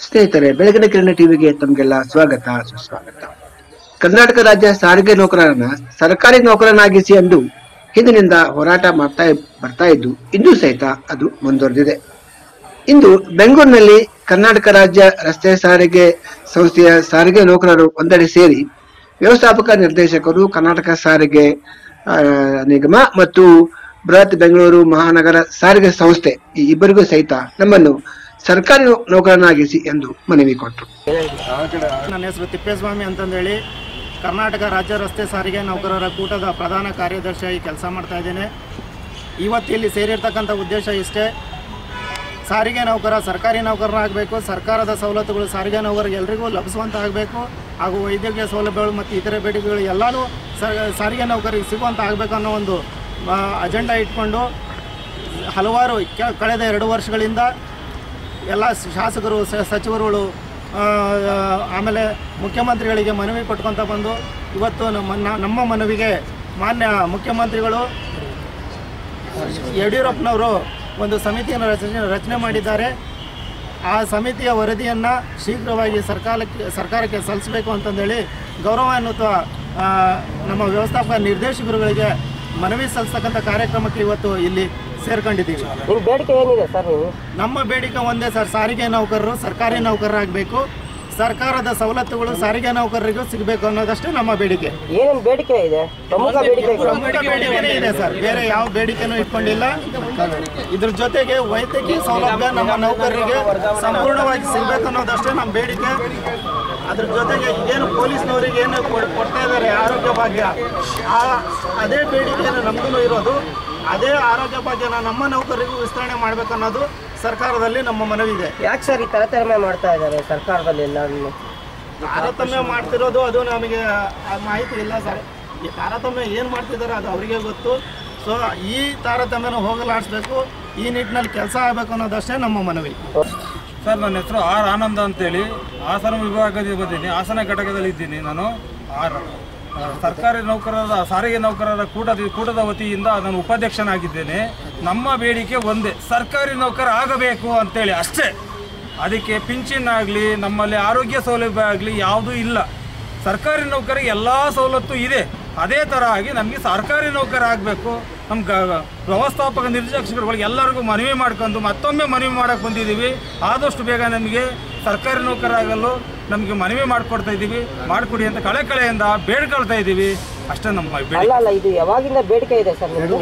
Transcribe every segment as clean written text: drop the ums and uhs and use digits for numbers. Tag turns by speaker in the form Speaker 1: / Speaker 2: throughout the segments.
Speaker 1: ಸ್ನೇಹಿತರೆ, ಬೆಳಗಿನ ಕಿರಣ ಟಿವಿಗೆ ತಮಗೆಲ್ಲ ಸ್ವಾಗತ ಸುಸ್ವಾಗತ. ಕರ್ನಾಟಕ ರಾಜ್ಯ ಸಾರಿಗೆ ನೌಕರರನ್ನ ಸರ್ಕಾರಿ ನೌಕರನಾಗಿಸಿ ಎಂದು ಹಿಂದಿನಿಂದ ಹೋರಾಟ ಬರ್ತಾ ಇದ್ದು ಇಂದು ಸಹಿತ ಅದು ಮುಂದುವರೆದಿದೆ. ಇಂದು ಬೆಂಗಳೂರಿನಲ್ಲಿ ಕರ್ನಾಟಕ ರಾಜ್ಯ ರಸ್ತೆ ಸಾರಿಗೆ ಸಂಸ್ಥೆಯ ಸಾರಿಗೆ ನೌಕರರು ಒಂದೆಡೆ ಸೇರಿ ವ್ಯವಸ್ಥಾಪಕ ನಿರ್ದೇಶಕರು, ಕರ್ನಾಟಕ ಸಾರಿಗೆ ನಿಗಮ ಮತ್ತು ಬೃಹತ್ ಬೆಂಗಳೂರು ಮಹಾನಗರ ಸಾರಿಗೆ ಸಂಸ್ಥೆ ಈ ಇಬ್ಬರಿಗೂ ಸಹಿತ ನಮ್ಮನ್ನು ಸರ್ಕಾರಿ ನೌಕರನಾಗಿಸಿ ಎಂದು ಮನವಿ ಕೊಟ್ಟರು.
Speaker 2: ನನ್ನ ಹೆಸರು ತಿಪ್ಪೇಸ್ವಾಮಿ ಅಂತಂದೇಳಿ ಕರ್ನಾಟಕ ರಾಜ್ಯ ರಸ್ತೆ ಸಾರಿಗೆ ನೌಕರರ ಕೂಟದ ಪ್ರಧಾನ ಕಾರ್ಯದರ್ಶಿಯಾಗಿ ಕೆಲಸ ಮಾಡ್ತಾ ಇದ್ದೇನೆ. ಇವತ್ತು ಇಲ್ಲಿ ಸೇರಿರ್ತಕ್ಕಂಥ ಉದ್ದೇಶ ಇಷ್ಟೇ: ಸಾರಿಗೆ ನೌಕರ ಸರ್ಕಾರಿ ನೌಕರನಾಗಬೇಕು, ಸರ್ಕಾರದ ಸವಲತ್ತುಗಳು ಸಾರಿಗೆ ನೌಕರಿಗೆ ಎಲ್ರಿಗೂ ಲಭಿಸುವಂತ ಆಗಬೇಕು, ಹಾಗೂ ವೈದ್ಯಕೀಯ ಸೌಲಭ್ಯಗಳು ಮತ್ತು ಇತರೆ ಬೇಡಿಕೆಗಳು ಎಲ್ಲನೂ ಸಾರಿಗೆ ನೌಕರಿಗೆ ಸಿಗುವಂತ ಆಗಬೇಕು ಅನ್ನೋ ಒಂದು ಅಜೆಂಡಾ ಇಟ್ಕೊಂಡು ಹಲವಾರು ಕಳೆದ 2 ವರ್ಷಗಳಿಂದ ಎಲ್ಲ ಶಾಸಕರು, ಸಚಿವರುಗಳು, ಆಮೇಲೆ ಮುಖ್ಯಮಂತ್ರಿಗಳಿಗೆ ಮನವಿ ಕೊಟ್ಕೊತ ಬಂದು ಇವತ್ತು ನಮ್ಮ ಮನವಿಗೆ ಮಾನ್ಯ ಮುಖ್ಯಮಂತ್ರಿಗಳು ಯಡಿಯೂರಪ್ಪನವರು ಒಂದು ಸಮಿತಿಯನ್ನು ರಚನೆ ಮಾಡಿದ್ದಾರೆ. ಆ ಸಮಿತಿಯ ವರದಿಯನ್ನು ಶೀಘ್ರವಾಗಿ ಸರ್ಕಾರಕ್ಕೆ ಸಲ್ಲಿಸಬೇಕು ಅಂತಂದೇಳಿ ಗೌರವಾನ್ವಿತ ನಮ್ಮ ವ್ಯವಸ್ಥಾಪಕ ನಿರ್ದೇಶಕರುಗಳಿಗೆ ಮನವಿ ಸಲ್ಲಿಸ್ತಕ್ಕಂಥ ಕಾರ್ಯಕ್ರಮಕ್ಕೆ ಇವತ್ತು ಇಲ್ಲಿ ಸೇರ್ಕೊಂಡಿದ್ದೀವಿ.
Speaker 3: ಬೇಡಿಕೆ ಏನಿದೆ ಸರ್?
Speaker 2: ನಮ್ಮ ಬೇಡಿಕೆ ಒಂದೇ ಸರ್, ಸಾರಿಗೆ ನೌಕರರು ಸರ್ಕಾರಿ ನೌಕರರಾಗಬೇಕು, ಸರ್ಕಾರದ ಸವಲತ್ತುಗಳು ಸಾರಿಗೆ ನೌಕರರಿಗೂ ಸಿಗಬೇಕು ಅನ್ನೋದಷ್ಟೇ ನಮ್ಮ ಬೇಡಿಕೆ.
Speaker 3: ಏನೇನು ಬೇಡಿಕೆ ಇದೆ? ಪ್ರಮುಖ
Speaker 2: ಬೇಡಿಕೆನೇ ಇದೆ ಸರ್, ಬೇರೆ ಯಾವ ಬೇಡಿಕೆನೂ ಇಟ್ಕೊಂಡಿಲ್ಲ. ಇದ್ರ ಜೊತೆಗೆ ವೈದ್ಯಕೀಯ ಸೌಲಭ್ಯ ನಮ್ಮ ನೌಕರರಿಗೆ ಸಂಪೂರ್ಣವಾಗಿ ಸಿಗಬೇಕು ಅನ್ನೋದಷ್ಟೇ ನಮ್ಮ ಬೇಡಿಕೆ. ಅದ್ರ ಜೊತೆಗೆ ಏನು ಪೊಲೀಸ್ನವರಿಗೆ ಏನು ಕೊಡ್ತಾ ಇದ್ದಾರೆ ಆರೋಗ್ಯ ಭಾಗ್ಯ, ಅದೇ ಬೇಡಿಕೆಯನ್ನು ನಮಗೂ ಇರೋದು. ಅದೇ ಆರೋಗ್ಯ ಭಾಗ್ಯನ ನಮ್ಮ ನೌಕರರಿಗೂ ವಿಸ್ತರಣೆ ಮಾಡಬೇಕನ್ನೋದು ಸರ್ಕಾರದಲ್ಲಿ ನಮ್ಮ ಮನವಿ ಇದೆ.
Speaker 3: ಯಾಕೆ ಸರ್ ಈ ತಾರತಮ್ಯ ಮಾಡ್ತಾ ಇದ್ದಾರೆ ಸರ್ಕಾರದಲ್ಲಿ? ಎಲ್ಲರೂ
Speaker 2: ತಾರತಮ್ಯ ಮಾಡ್ತಿರೋದು ಅದು ನಮಗೆ ಮಾಹಿತಿ ಇಲ್ಲ ಸರ್. ಈ ತಾರತಮ್ಯ ಏನು ಮಾಡ್ತಿದ್ದಾರೆ ಅದು ಅವರಿಗೆ ಗೊತ್ತು. ಸೊ ಈ ತಾರತಮ್ಯನ ಹೋಗಲಾಡಿಸ್ಬೇಕು, ಈ ನಿಟ್ಟಿನಲ್ಲಿ ಕೆಲಸ ಆಗಬೇಕು ಅನ್ನೋದಷ್ಟೇ ನಮ್ಮ ಮನವಿ.
Speaker 4: ಸರ್, ನನ್ನ ಹೆಸರು ಆರ್ ಆನಂದ ಅಂತೇಳಿ ಹಾಸನ ವಿಭಾಗದಲ್ಲಿ ಬಂದೀನಿ. ಹಾಸನ ಘಟಕದಲ್ಲಿ ಇದ್ದೀನಿ. ನಾನು ಸರ್ಕಾರಿ ನೌಕರರ ಸಾರಿಗೆ ನೌಕರರ ಕೂಟದ ವತಿಯಿಂದ ನಾನು ಉಪಾಧ್ಯಕ್ಷನಾಗಿದ್ದೇನೆ. ನಮ್ಮ ಬೇಡಿಕೆ ಒಂದೇ, ಸರ್ಕಾರಿ ನೌಕರ ಆಗಬೇಕು ಅಂತೇಳಿ ಅಷ್ಟೇ. ಅದಕ್ಕೆ ಪಿಂಚನ್ ಆಗಲಿ, ನಮ್ಮಲ್ಲಿ ಆರೋಗ್ಯ ಸೌಲಭ್ಯ ಆಗಲಿ ಯಾವುದೂ ಇಲ್ಲ. ಸರ್ಕಾರಿ ನೌಕರಿಗೆ ಎಲ್ಲ ಸವಲತ್ತು ಇದೆ. ಅದೇ ಥರ ಆಗಿ ನಮಗೆ ಸರ್ಕಾರಿ ನೌಕರ ಆಗಬೇಕು. ನಮ್ಮ ವ್ಯವಸ್ಥಾಪಕ ನಿರ್ದೇಶಕರುಗಳಿಗೆ ಎಲ್ಲರಿಗೂ ಮನವಿ ಮಾಡ್ಕೊಂಡು ಮತ್ತೊಮ್ಮೆ ಮನವಿ ಮಾಡೋಕ್ಕೆ ಬಂದಿದ್ದೀವಿ. ಆದಷ್ಟು ಬೇಗ ನಮಗೆ ಸರ್ಕಾರಿ ನೌಕರ ಆಗಲು ನಮಗೆ ಮನವಿ ಮಾಡಿಕೊಡ್ತಾ ಇದ್ದೀವಿ. ಮಾಡಿಕೊಡಿ ಅಂತ ಕಳೆಯಿಂದ ಬೇಡ್ಕೊಳ್ತಾ ಇದ್ದೀವಿ. ಅಷ್ಟೇ ನಮ್ಮ ಬೇಡಿಕೆ.
Speaker 3: ಇದು ಯಾವಾಗಿಂದ ಬೇಡಿಕೆ ಇದೆ ಸರ್?
Speaker 4: ಇದು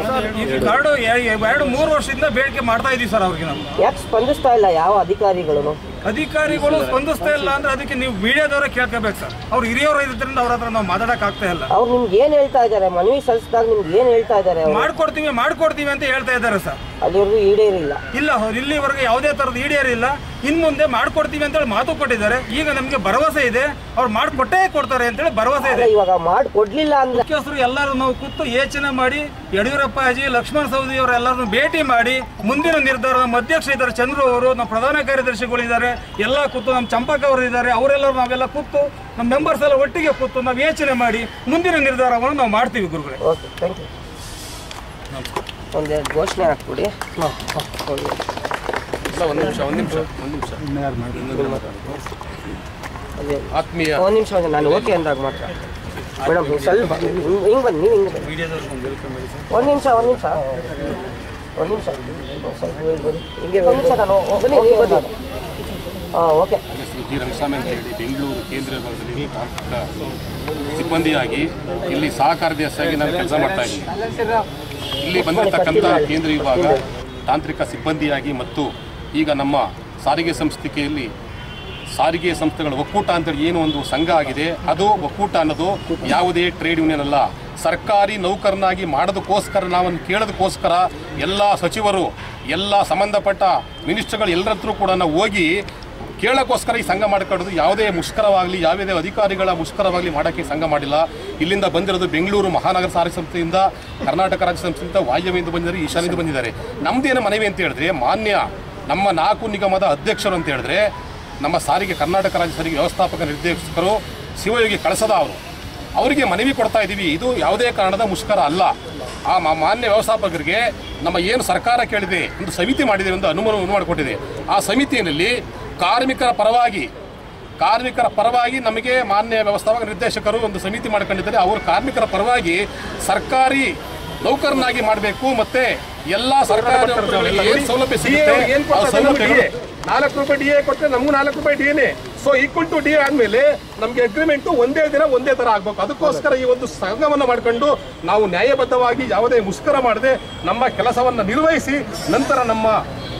Speaker 4: 2-3 ವರ್ಷದಿಂದ ಬೇಡಿಕೆ ಮಾಡ್ತಾ ಇದ್ದೀವಿ ಸರ್. ಅವ್ರಿಗೆ ನಾವು
Speaker 3: ಯಾಕೆ ಸ್ಪಂದಿಸ್ತಾ ಇಲ್ಲ ಯಾವ ಅಧಿಕಾರಿಗಳು
Speaker 4: ಸ್ಪಂದಿಸ್ತಾ ಇಲ್ಲ ಅಂದ್ರೆ ಅದಕ್ಕೆ ನೀವು ಮೀಡಿಯಾದವರೇ ಕೇಳ್ಕೋಬೇಕು ಸರ್. ಅವ್ರು ಹಿರಿಯವರು ಇರೋದ್ರಿಂದ ಅವ್ರ ಹತ್ರ ನಾವು ಮಾತಾಡಕ್ ಆಗ್ತಾ ಇಲ್ಲ.
Speaker 3: ಅವ್ರು ನಿಮ್ಗೆ ಏನ್ ಹೇಳ್ತಾ ಇದ್ದಾರೆ? ಮನವಿ ಸಲ್ಲಿಸಿದಾಗ ನಿಮ್ಗೆ ಏನ್ ಹೇಳ್ತಾ ಇದ್ದಾರೆ?
Speaker 4: ಮಾಡ್ಕೊಡ್ತೀವಿ ಅಂತ ಹೇಳ್ತಾ ಇದ್ದಾರೆ ಸರ್.
Speaker 3: ಅಲ್ಲಿವರೆಗೂ ಈಡೇರಿಲ್ಲ.
Speaker 4: ಇಲ್ಲ, ಇಲ್ಲಿವರೆಗೆ ಯಾವುದೇ ತರದ ಈಡೇರಿಲ್ಲ. ಇನ್ ಮುಂದೆ ಮಾಡ್ಕೊಡ್ತೀವಿ ಅಂತೇಳಿ ಮಾತು ಕೊಟ್ಟಿದ್ದಾರೆ. ಈಗ ನಮ್ಗೆ ಭರವಸೆ ಇದೆ, ಅವ್ರು ಮಾಡ್ಕೊಟ್ಟೇ ಕೊಡ್ತಾರೆ ಅಂತೇಳಿ ಭರವಸೆ ಇದೆ.
Speaker 3: ಇವಾಗ ಮಾಡ್ಕೊಡ್ಲಿಲ್ಲ ಅಂದ್ರೆ
Speaker 4: ಮುಖ್ಯಸ್ಥರು ಎಲ್ಲರೂ ನಾವು ಕೂತು ಯೋಚನೆ ಮಾಡಿ, ಯಡಿಯೂರಪ್ಪಾಜಿ, ಲಕ್ಷ್ಮಣ ಸವದಿ ಅವರು ಎಲ್ಲರನ್ನು ಭೇಟಿ ಮಾಡಿ ಮುಂದಿನ ನಿರ್ಧಾರ, ನಮ್ಮ ಅಧ್ಯಕ್ಷ ಇದ್ದಾರೆ ಚಂದ್ರು ಅವರು, ನಮ್ಮ ಪ್ರಧಾನ ಕಾರ್ಯದರ್ಶಿಗಳಿದ್ದಾರೆ, ಎಲ್ಲ ಕೂತು, ನಮ್ಮ ಚಂಪಕ್ ಅವರು ಇದ್ದಾರೆ, ಅವರೆಲ್ಲರೂ ನಾವೆಲ್ಲ ಕೂತು ನಮ್ಮ ಮೆಂಬರ್ಸ್ ಎಲ್ಲ ಒಟ್ಟಿಗೆ ಕೂತು ನಾವು ಯೋಚನೆ ಮಾಡಿ ಮುಂದಿನ ನಿರ್ಧಾರವನ್ನು ನಾವು ಮಾಡ್ತೀವಿ ಗುರುಗಳೇ.
Speaker 3: Okay, thank you. ಒಂದೆರಡು ಘೋಷಣೆ ಹಾಕ್ಬಿಡಿ.
Speaker 5: ಒಂದು ನಿಮಿಷ
Speaker 3: ನಾನು ಓಕೆ ಅಂದಾಗ ಮಾತ್ರ ಮೇಡಮ್ ಸ್ವಲ್ಪ ಹಿಂಗೆ ಬನ್ನಿ, ನೀವು ಹಿಂಗೆ ಬನ್ನಿ. ಒಂದು ನಿಮಿಷ ಹಿಂಗೆ ನಾನು ಬನ್ನಿ. ಹಾಂ, ಓಕೆ.
Speaker 5: ಜಿ ರಂಗಸ್ವಾಮಿ ಅಂತ ಹೇಳಿ ಬೆಂಗಳೂರು ಕೇಂದ್ರ ವಿಭಾಗದಲ್ಲಿ ತಾಂತ್ರಿಕ ಸಿಬ್ಬಂದಿಯಾಗಿ ಇಲ್ಲಿ ಸಹಕಾರ್ಯದರ್ಶಿಯಾಗಿ ನಾನು ಕೆಲಸ ಮಾಡ್ತಾ ಇದ್ದೀನಿ. ಇಲ್ಲಿ ಬಂದಿರತಕ್ಕಂಥ ಕೇಂದ್ರ ವಿಭಾಗ ತಾಂತ್ರಿಕ ಸಿಬ್ಬಂದಿಯಾಗಿ ಮತ್ತು ಈಗ ನಮ್ಮ ಸಾರಿಗೆ ಸಂಸ್ಥೆಯಲ್ಲಿ ಸಾರಿಗೆ ಸಂಸ್ಥೆಗಳ ಒಕ್ಕೂಟ ಅಂತೇಳಿ ಏನು ಒಂದು ಸಂಘ ಆಗಿದೆ, ಅದು ಒಕ್ಕೂಟ ಅನ್ನೋದು ಯಾವುದೇ ಟ್ರೇಡ್ ಯೂನಿಯನ್ ಅಲ್ಲ. ಸರ್ಕಾರಿ ನೌಕರನಾಗಿ ಮಾಡೋದಕ್ಕೋಸ್ಕರ, ನಾವನ್ನು ಕೇಳೋದಕ್ಕೋಸ್ಕರ ಎಲ್ಲ ಸಚಿವರು, ಎಲ್ಲ ಸಂಬಂಧಪಟ್ಟ ಮಿನಿಸ್ಟರ್ಗಳು ಎಲ್ಲರ ಹತ್ರ ಕೂಡ ನಾವು ಹೋಗಿ ಕೇಳೋಕ್ಕೋಸ್ಕರ ಈ ಸಂಘ ಮಾಡ್ಕೊಳ್ಳೋದು. ಯಾವುದೇ ಮುಷ್ಕರವಾಗಲಿ, ಯಾವುದೇ ಅಧಿಕಾರಿಗಳ ಮುಷ್ಕರವಾಗಲಿ ಮಾಡೋಕ್ಕೆ ಸಂಘ ಮಾಡಿಲ್ಲ. ಇಲ್ಲಿಂದ ಬಂದಿರೋದು ಬೆಂಗಳೂರು ಮಹಾನಗರ ಸಾರಿಗೆ ಸಂಸ್ಥೆಯಿಂದ, ಕರ್ನಾಟಕ ರಾಜ್ಯ ಸಂಸ್ಥೆಯಿಂದ, ವಾಯುವ್ಯದಿಂದ ಬಂದಿದ್ದಾರೆ, ಈಶಾನ್ಯದಿಂದ ಬಂದಿದ್ದಾರೆ. ನಮ್ಮದೇನು ಮನವಿ ಅಂತ ಹೇಳಿದ್ರೆ, ಮಾನ್ಯ ನಮ್ಮ 4 ನಿಗಮದ ಅಧ್ಯಕ್ಷರು ಅಂತ ಹೇಳಿದ್ರೆ ನಮ್ಮ ಸಾರಿಗೆ ಕರ್ನಾಟಕ ರಾಜ್ಯ ಸಾರಿಗೆ ವ್ಯವಸ್ಥಾಪಕ ನಿರ್ದೇಶಕರು ಶಿವಯೋಗಿ ಕಳಸದ ಅವರಿಗೆ ಮನವಿ ಕೊಡ್ತಾ ಇದ್ದೀವಿ. ಇದು ಯಾವುದೇ ಕಾರಣದ ಮುಷ್ಕರ ಅಲ್ಲ. ಆ ಮಾನ್ಯ ವ್ಯವಸ್ಥಾಪಕರಿಗೆ ನಮ್ಮ ಏನು ಸರ್ಕಾರ ಕೇಳಿದೆ, ಒಂದು ಸಮಿತಿ ಮಾಡಿದೆ, ಒಂದು ಅನುಮೋದನೆ ಮಾಡಿಕೊಟ್ಟಿದೆ. ಆ ಸಮಿತಿಯಲ್ಲಿ ಕಾರ್ಮಿಕರ ಪರವಾಗಿ ನಮಗೆ ಮಾನ್ಯ ವ್ಯವಸ್ಥಾಪಕ ನಿರ್ದೇಶಕರು ಒಂದು ಸಮಿತಿ ಮಾಡ್ಕೊಂಡಿದ್ದಾರೆ. ಅವರು ಕಾರ್ಮಿಕರ ಪರವಾಗಿ ಸರ್ಕಾರಿ ನೌಕರನಾಗಿ ಮಾಡಬೇಕು, ಮತ್ತೆ ಎಲ್ಲ ಸರ್ಕಾರಿ ಏನು ಸೌಲಭ್ಯ ಸಿಗುತ್ತೆ
Speaker 6: 4 ರೂಪಾಯಿ ಡಿ ಎ ಕೊಟ್ಟರೆ ನಮಗೂ 4 ರೂಪಾಯಿ ಡಿ ಎನೇ. ಸೊ ಈಕ್ವಲ್ ಟು ಡಿ ಆದ್ಮೇಲೆ ನಮಗೆ ಅಗ್ರಿಮೆಂಟು ಒಂದೇ ದಿನ ಒಂದೇ ತರ ಆಗ್ಬೇಕು. ಅದಕ್ಕೋಸ್ಕರ ಈ ಒಂದು ಸಂಘವನ್ನು ಮಾಡ್ಕೊಂಡು ನಾವು ನ್ಯಾಯಬದ್ಧವಾಗಿ ಯಾವುದೇ ಮುಷ್ಕರ ಮಾಡದೆ ನಮ್ಮ ಕೆಲಸವನ್ನ ನಿರ್ವಹಿಸಿ ನಂತರ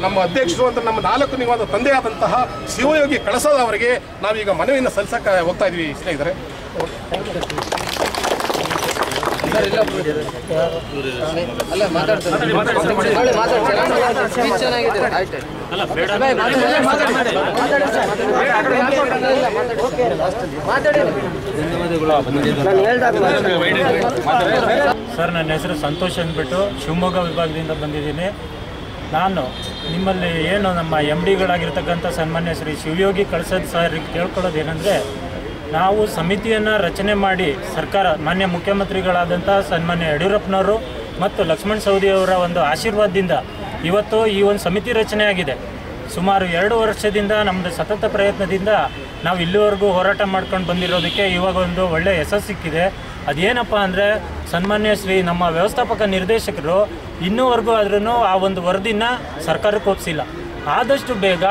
Speaker 6: ನಮ್ಮ ಅಧ್ಯಕ್ಷರು ಅಂತ ನಮ್ಮ 4 ನಿವಾದ ತಂದೆಯಾದಂತಹ ಶಿವಯೋಗಿ ಕಳಸದ ಅವರಿಗೆ ನಾವೀಗ ಮನವಿಯನ್ನು ಸಲ್ಲಿಸಕ್ಕೆ ಹೋಗ್ತಾ ಇದೀವಿ ಸ್ನೇಹಿತರೆ.
Speaker 7: ಸರ್, ನನ್ನ ಹೆಸರು ಸಂತೋಷ್ ಅಂದ್ಬಿಟ್ಟು ಶಿವಮೊಗ್ಗ ವಿಭಾಗದಿಂದ ಬಂದಿದ್ದೀನಿ. ನಾನು ನಿಮ್ಮಲ್ಲಿ ಏನು ನಮ್ಮ MDಗಳಾಗಿರ್ತಕ್ಕಂಥ ಸನ್ಮಾನ್ಯ ಶ್ರೀ ಶಿವಯೋಗಿ ಕಳಸದ್ ಸರ್ ಕೇಳ್ಕೊಳ್ಳೋದೇನೆಂದರೆ, ನಾವು ಸಮಿತಿಯನ್ನು ರಚನೆ ಮಾಡಿ ಸರ್ಕಾರ ಮಾನ್ಯ ಮುಖ್ಯಮಂತ್ರಿಗಳಾದಂಥ ಸನ್ಮಾನ್ಯ ಯಡಿಯೂರಪ್ಪನವರು ಮತ್ತು ಲಕ್ಷ್ಮಣ್ ಸವದಿಯವರ ಒಂದು ಆಶೀರ್ವಾದದಿಂದ ಇವತ್ತು ಈ ಒಂದು ಸಮಿತಿ ರಚನೆ ಆಗಿದೆ. ಸುಮಾರು 2 ವರ್ಷದಿಂದ ನಮ್ಮದು ಸತತ ಪ್ರಯತ್ನದಿಂದ ನಾವು ಇಲ್ಲಿವರೆಗೂ ಹೋರಾಟ ಮಾಡ್ಕೊಂಡು ಬಂದಿರೋದಕ್ಕೆ ಇವಾಗ ಒಂದು ಒಳ್ಳೆಯ ಯಶಸ್ಸು ಸಿಕ್ಕಿದೆ. ಅದೇನಪ್ಪ ಅಂದರೆ, ಸನ್ಮಾನ್ಯ ಶ್ರೀ ನಮ್ಮ ವ್ಯವಸ್ಥಾಪಕ ನಿರ್ದೇಶಕರು ಇನ್ನೂವರೆಗೂ ಆದ್ರೂ ಆ ಒಂದು ವರದಿನ ಸರ್ಕಾರಕ್ಕೆ ಒಪ್ಪಿಸಿಲ್ಲ. ಆದಷ್ಟು ಬೇಗ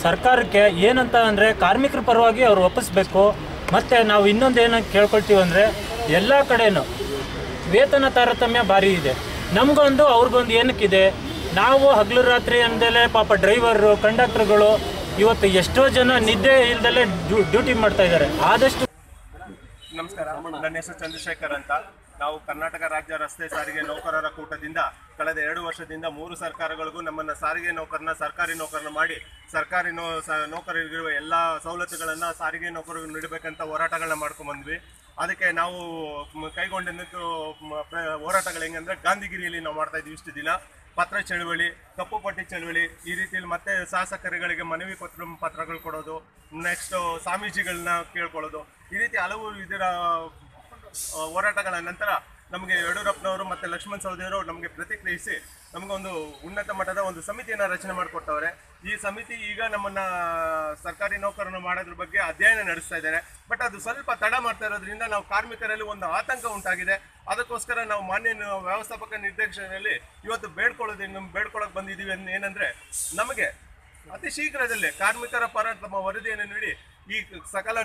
Speaker 7: ಸರ್ಕಾರಕ್ಕೆ ಏನಂತ ಅಂದರೆ ಕಾರ್ಮಿಕರ ಪರವಾಗಿ ಅವರು ಒಪ್ಪಿಸ್ಬೇಕು. ಮತ್ತು ನಾವು ಇನ್ನೊಂದು ಏನಂತ ಕೇಳ್ಕೊಳ್ತೀವಿ ಅಂದರೆ, ಎಲ್ಲ ಕಡೆಯೂ ವೇತನ ತಾರತಮ್ಯ ಭಾರಿ ಇದೆ. ನಮಗೊಂದು ಅವ್ರಿಗೊಂದು ಏನಕ್ಕಿದೆ, ನಾವು ಹಗಲು ರಾತ್ರಿ ಅಂದಲೇ ಪಾಪ ಡ್ರೈವರು ಕಂಡಕ್ಟರ್ಗಳು ಇವತ್ತು ಎಷ್ಟೋ ಜನ ನಿದ್ದೆ ಇಲ್ದಲೇ ಡ್ಯೂಟಿ ಮಾಡ್ತಾ ಇದ್ದಾರೆ. ಆದಷ್ಟು
Speaker 6: ನಮಸ್ಕಾರ, ನನ್ನ ಹೆಸರು ಚಂದ್ರಶೇಖರ್ ಅಂತ. ನಾವು ಕರ್ನಾಟಕ ರಾಜ್ಯ ರಸ್ತೆ ಸಾರಿಗೆ ನೌಕರರ ಕೂಟದಿಂದ ಕಳೆದ 2 ವರ್ಷದಿಂದ 3 ಸರ್ಕಾರಗಳಿಗೂ ನಮ್ಮನ್ನು ಸಾರಿಗೆ ನೌಕರನ ಸರ್ಕಾರಿ ನೌಕರನ ಮಾಡಿ ಸರ್ಕಾರಿ ನೌಕರರಿಗಿರುವ ಎಲ್ಲ ಸವಲತ್ತುಗಳನ್ನು ಸಾರಿಗೆ ನೌಕರರಿಗೆ ನೀಡಬೇಕಂತ ಹೋರಾಟಗಳನ್ನ ಮಾಡ್ಕೊಂಡ್ಬಂದ್ವಿ. ಅದಕ್ಕೆ ನಾವು ಕೈಗೊಂಡಿದ್ದು ಹೋರಾಟಗಳು ಹೆಂಗಂದ್ರೆ, ಗಾಂಧಿಗಿರಿಯಲ್ಲಿ ನಾವು ಮಾಡ್ತಾ ಇದ್ವಿ ಇಷ್ಟು ದಿನ. ಪತ್ರ ಚಳವಳಿ, ಕಪ್ಪು ಪಟ್ಟಿ ಚಳವಳಿ, ಈ ರೀತಿಯಲ್ಲಿ ಮತ್ತೆ ಶಾಸಕರುಗಳಿಗೆ ಮನವಿ ಪತ್ರಗಳು ಕೊಡೋದು, ನೆಕ್ಸ್ಟ್ ಸ್ವಾಮೀಜಿಗಳನ್ನ ಕೇಳ್ಕೊಳ್ಳೋದು, ಈ ರೀತಿ ಹಲವು ಇದರ ಹೋರಾಟಗಳ ನಂತರ ನಮಗೆ ಯಡಿಯೂರಪ್ಪನವರು ಮತ್ತು ಲಕ್ಷ್ಮಣ್ ಸವದಿಯವರು ನಮಗೆ ಪ್ರತಿಕ್ರಿಯಿಸಿ ನಮಗೊಂದು ಉನ್ನತ ಮಟ್ಟದ ಒಂದು ಸಮಿತಿಯನ್ನು ರಚನೆ ಮಾಡಿಕೊಟ್ಟವ್ರೆ. ಈ ಸಮಿತಿ ಈಗ ನಮ್ಮನ್ನು ಸರ್ಕಾರಿ ನೌಕರನ್ನು ಮಾಡೋದ್ರ ಬಗ್ಗೆ ಅಧ್ಯಯನ ನಡೆಸ್ತಾ ಇದ್ದಾರೆ. ಬಟ್ ಅದು ಸ್ವಲ್ಪ ತಡ ಮಾಡ್ತಾ ಇರೋದ್ರಿಂದ ನಾವು ಕಾರ್ಮಿಕರಲ್ಲಿ ಒಂದು ಆತಂಕ ಉಂಟಾಗಿದೆ. ಅದಕ್ಕೋಸ್ಕರ ನಾವು ಮಾನ್ಯ ವ್ಯವಸ್ಥಾಪಕ ನಿರ್ದೇಶಕರಲ್ಲಿ ಇವತ್ತು ಬೇಡ್ಕೊಳ್ಳೋಕೆ ಬಂದಿದ್ದೀವಿ. ಏನಂದರೆ, ನಮಗೆ ಅತಿ ಶೀಘ್ರದಲ್ಲೇ ಕಾರ್ಮಿಕರ ಪರ ತಮ್ಮ ವರದಿಯನ್ನು ನೀಡಿ ಈ ಸಕಲ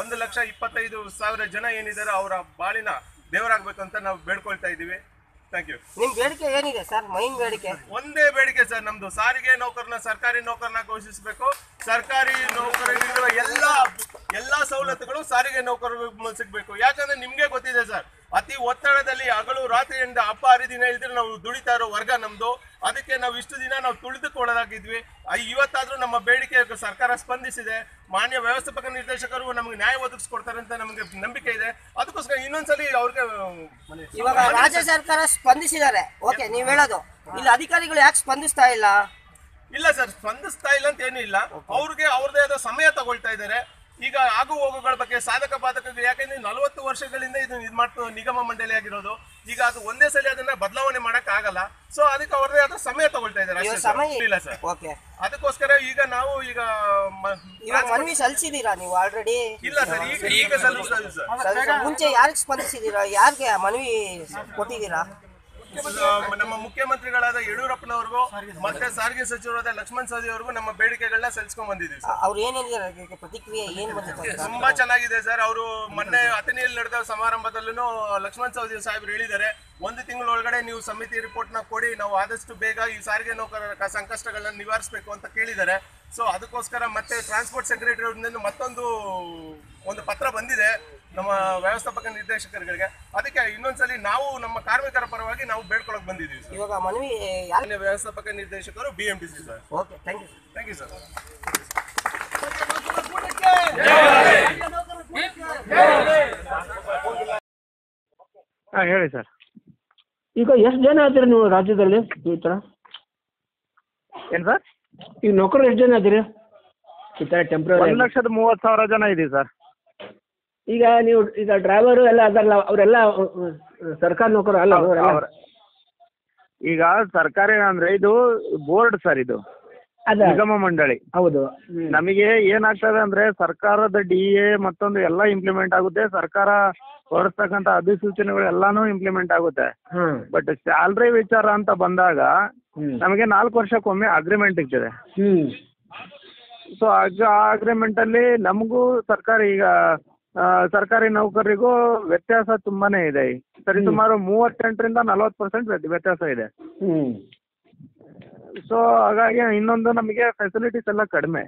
Speaker 6: 1,25,000 ಜನ ಏನಿದ್ದಾರೆ ಅವರ ಬಾಳಿನ ದೇವರಾಗಬೇಕಂತ ನಾವು ಬೇಡ್ಕೊಳ್ತಾ ಇದ್ದೀವಿ. Thank you.
Speaker 3: ನಿಮ್ಮ ಬೇಡಿಕೆ ಏನಿದೆ ಸರ್? ಮೈನ್ ಬೇಡಿಕೆ
Speaker 6: ಒಂದೇ ಬೇಡಿಕೆ ಸರ್, ನಮ್ದು ಸಾರಿಗೆ ನೌಕರನ ಸರ್ಕಾರಿ ನೌಕರನ ಘೋಷಿಸಬೇಕು. ಸರ್ಕಾರಿ ನೌಕರರಿರುವ ಎಲ್ಲ ಸವಲತ್ತುಗಳು ಸಾರಿಗೆ ನೌಕರರಿಗೆ ಸಿಗಬೇಕು. ಯಾಕಂದ್ರೆ ನಿಮ್ಗೆ ಗೊತ್ತಿದೆ ಸರ್, ಅತಿ ಒತ್ತಡದಲ್ಲಿ ಹಗಲು ರಾತ್ರಿಯಿಂದ ಹಬ್ಬ ಹರಿದಿನ ಇಲ್ದ್ರೆ ನಾವು ದುಡಿತಾ ಇರೋ ವರ್ಗ ನಮ್ದು. ಅದಕ್ಕೆ ನಾವು ಇಷ್ಟು ದಿನ ನಾವು ತುಳಿದುಕೊಳ್ಳಲಾಗಿದ್ವಿ. ಇವತ್ತಾದ್ರೂ ನಮ್ಮ ಬೇಡಿಕೆ ಸರ್ಕಾರ ಸ್ಪಂದಿಸಿದೆ. ಮಾನ್ಯ ವ್ಯವಸ್ಥಾಪಕ ನಿರ್ದೇಶಕರು ನಮಗೆ ನ್ಯಾಯ ಒದಗಿಸ್ಕೊಡ್ತಾರೆ ಅಂತ ನಮಗೆ ನಂಬಿಕೆ ಇದೆ. ಅದಕ್ಕೋಸ್ಕರ ಇನ್ನೊಂದ್ಸಲಿ ಅವ್ರಿಗೆ
Speaker 3: ಇವಾಗ ರಾಜ್ಯ ಸರ್ಕಾರ ಸ್ಪಂದಿಸಿದ್ದಾರೆ. ಓಕೆ, ನೀವ್ ಹೇಳೋದು ಇಲ್ಲಿ ಅಧಿಕಾರಿಗಳು ಯಾಕೆ ಸ್ಪಂದಿಸ್ತಾ ಇಲ್ಲ?
Speaker 6: ಇಲ್ಲ ಸರ್, ಸ್ಪಂದಿಸ್ತಾ ಇಲ್ಲ ಅಂತ ಏನೂ ಇಲ್ಲ. ಅವ್ರಿಗೆ ಅವ್ರದೇ ಆದ ಸಮಯ ತಗೊಳ್ತಾ ಇದ್ದಾರೆ. ಈಗ ಆಗು ಹೋಗುಗಳ ಬಗ್ಗೆ ಸಾಧಕ ಬಾಧಕಗಳು, ಯಾಕೆಂದ್ರೆ 40 ವರ್ಷಗಳಿಂದ ಇದು ಮಾಡ್ತಾ ನಿಗಮ ಮಂಡಳಿ ಆಗಿರೋದು. ಈಗ ಅದು ಒಂದೇ ಸಲ ಅದನ್ನ ಬದಲಾವಣೆ ಮಾಡಕ್ ಆಗಲ್ಲ. ಸೊ ಅದಕ್ಕೆ ಅವ್ರದೇ ಆದ ಸಮಯ ತಗೊಳ್ತಾ ಇದ್ದಾರೆ. ಇಲ್ಲ ಸರ್, ಅದಕ್ಕೋಸ್ಕರ ಈಗ ನಾವು
Speaker 3: ಮನವಿ ಸಲ್ಲಿಸಿದೀರಾ ನೀವು ಆಲ್ರೆಡಿ?
Speaker 6: ಇಲ್ಲ ಸರ್, ಈಗ ಸಲ್ಲಿಸಿಲ್ಲ ಸರ್.
Speaker 3: ಮುಂಚೆ ಯಾರಿಗೆ ಸ್ಪಂದಿಸಿದೀರಾ? ಯಾರಿಗೆ ಮನವಿ ಕೊಟ್ಟಿದ್ದೀರಾ?
Speaker 6: ನಮ್ಮ ಮುಖ್ಯಮಂತ್ರಿಗಳಾದ ಯಡಿಯೂರಪ್ಪನವ್ರಿಗೂ ಮತ್ತೆ ಸಾರಿಗೆ ಸಚಿವರಾದ ಲಕ್ಷ್ಮಣ್ ಸವದಿ ಅವ್ರಿಗೂ ನಮ್ಮ ಬೇಡಿಕೆಗಳನ್ನ ಸಲ್ಲಿಸ್ಕೊಂಡ್ ಬಂದಿದ್ದೀವಿ.
Speaker 3: ಅವ್ರು ಏನೇನಿದ್ದಾರೆ ಪ್ರತಿಕ್ರಿಯೆ ಏನ್ ಬಂದಿದೆ?
Speaker 6: ತುಂಬಾ ಚೆನ್ನಾಗಿದೆ ಸರ್. ಅವರು ಮೊನ್ನೆ ಅಥಣಿಯಲ್ಲಿ ನಡೆದ ಸಮಾರಂಭದಲ್ಲೂ ಲಕ್ಷ್ಮಣ್ ಸವದಿ ಸಾಹೇಬ್ರು ಹೇಳಿದ್ದಾರೆ, 1 ತಿಂಗಳೊಳಗಡೆ ನೀವು ಸಮಿತಿ ರಿಪೋರ್ಟ್ ನ ಕೊಡಿ, ನಾವು ಆದಷ್ಟು ಬೇಗ ಈ ಸಾರಿಗೆ ನೌಕರರ ಸಂಕಷ್ಟಗಳನ್ನ ನಿವಾರಿಸಬೇಕು ಅಂತ ಕೇಳಿದ್ದಾರೆ. ಸೊ ಅದಕ್ಕೋಸ್ಕರ ಮತ್ತೆ ಟ್ರಾನ್ಸ್ಪೋರ್ಟ್ ಸೆಕ್ರೆಟರಿ ಅವರಿಂದ ಮತ್ತೊಂದು ಪತ್ರ ಬಂದಿದೆ ನಮ್ಮ ವ್ಯವಸ್ಥಾಪಕ ನಿರ್ದೇಶಕರುಗಳಿಗೆ. ಅದಕ್ಕೆ ಇನ್ನೊಂದ್ಸಲಿ ನಾವು ನಮ್ಮ ಕಾರ್ಮಿಕರ ಪರವಾಗಿ ನಾವು ಬೇಡ್ಕೊಳಕ್ ಬಂದಿದ್ದೀವಿ.
Speaker 3: ಇವಾಗ ಮನವಿ
Speaker 6: ವ್ಯವಸ್ಥಾಪಕ ನಿರ್ದೇಶಕರು BMTC sir.
Speaker 3: Okay, thank you
Speaker 6: sir.
Speaker 2: ಹೇಳಿ ಸರ್.
Speaker 1: ಈಗ ಎಷ್ಟು ಜನ ಆದ್ರಿ ನೀವು ರಾಜ್ಯದಲ್ಲಿ ಈ ಥರ?
Speaker 2: ಏನು ಸರ್?
Speaker 1: ಈಗ ನೌಕರರು ಎಷ್ಟು ಜನ ಆದ್ರಿ ಈ ಥರ ಟೆಂಪ್ರರಿ?
Speaker 2: 1,30,000 ಜನ ಇದೀವಿ ಸರ್.
Speaker 1: ಈಗ ನೀವು ಡ್ರೈವರು ಎಲ್ಲ ಅದಲ್ಲ, ಅವರೆಲ್ಲ ಸರ್ಕಾರಿ ನೌಕರು ಅಲ್ಲ?
Speaker 8: ಈಗ ಸರ್ಕಾರಿ ಅಂದ್ರೆ ಇದು ಬೋರ್ಡ್ ಸರ್, ಇದು ನಿಗಮ ಮಂಡಳಿ.
Speaker 1: ಹೌದು.
Speaker 8: ನಮಗೆ ಏನಾಗ್ತದೆ ಅಂದ್ರೆ ಸರ್ಕಾರದ DA ಮತ್ತೊಂದು ಎಲ್ಲ ಇಂಪ್ಲಿಮೆಂಟ್ ಆಗುತ್ತೆ, ಸರ್ಕಾರ ಹೊರಡ್ತಕ್ಕಂಥ ಅಧಿಸೂಚನೆಗಳು ಎಲ್ಲಾನು ಇಂಪ್ಲಿಮೆಂಟ್ ಆಗುತ್ತೆ. ಬಟ್ ಸ್ಯಾಲ್ರಿ ವಿಚಾರ ಅಂತ ಬಂದಾಗ ನಮಗೆ 4 ವರ್ಷಕ್ಕೊಮ್ಮೆ ಅಗ್ರಿಮೆಂಟ್ ಇರ್ತದೆ. ಸೊ ಆ ಅಗ್ರಿಮೆಂಟ್ ಅಲ್ಲಿ ನಮಗೂ ಸರ್ಕಾರಿ ನೌಕರರಿಗೂ ವ್ಯತ್ಯಾಸ ತುಂಬಾನೇ ಇದೆ. ಸರಿಸುಮಾರು 38ರಿಂದ 40% ವ್ಯತ್ಯಾಸ ಇದೆ. ಸೊ ಹಾಗಾಗಿ ಇನ್ನೊಂದು ನಮಗೆ ಫೆಸಿಲಿಟೀಸ್ ಎಲ್ಲ ಕಡಿಮೆ.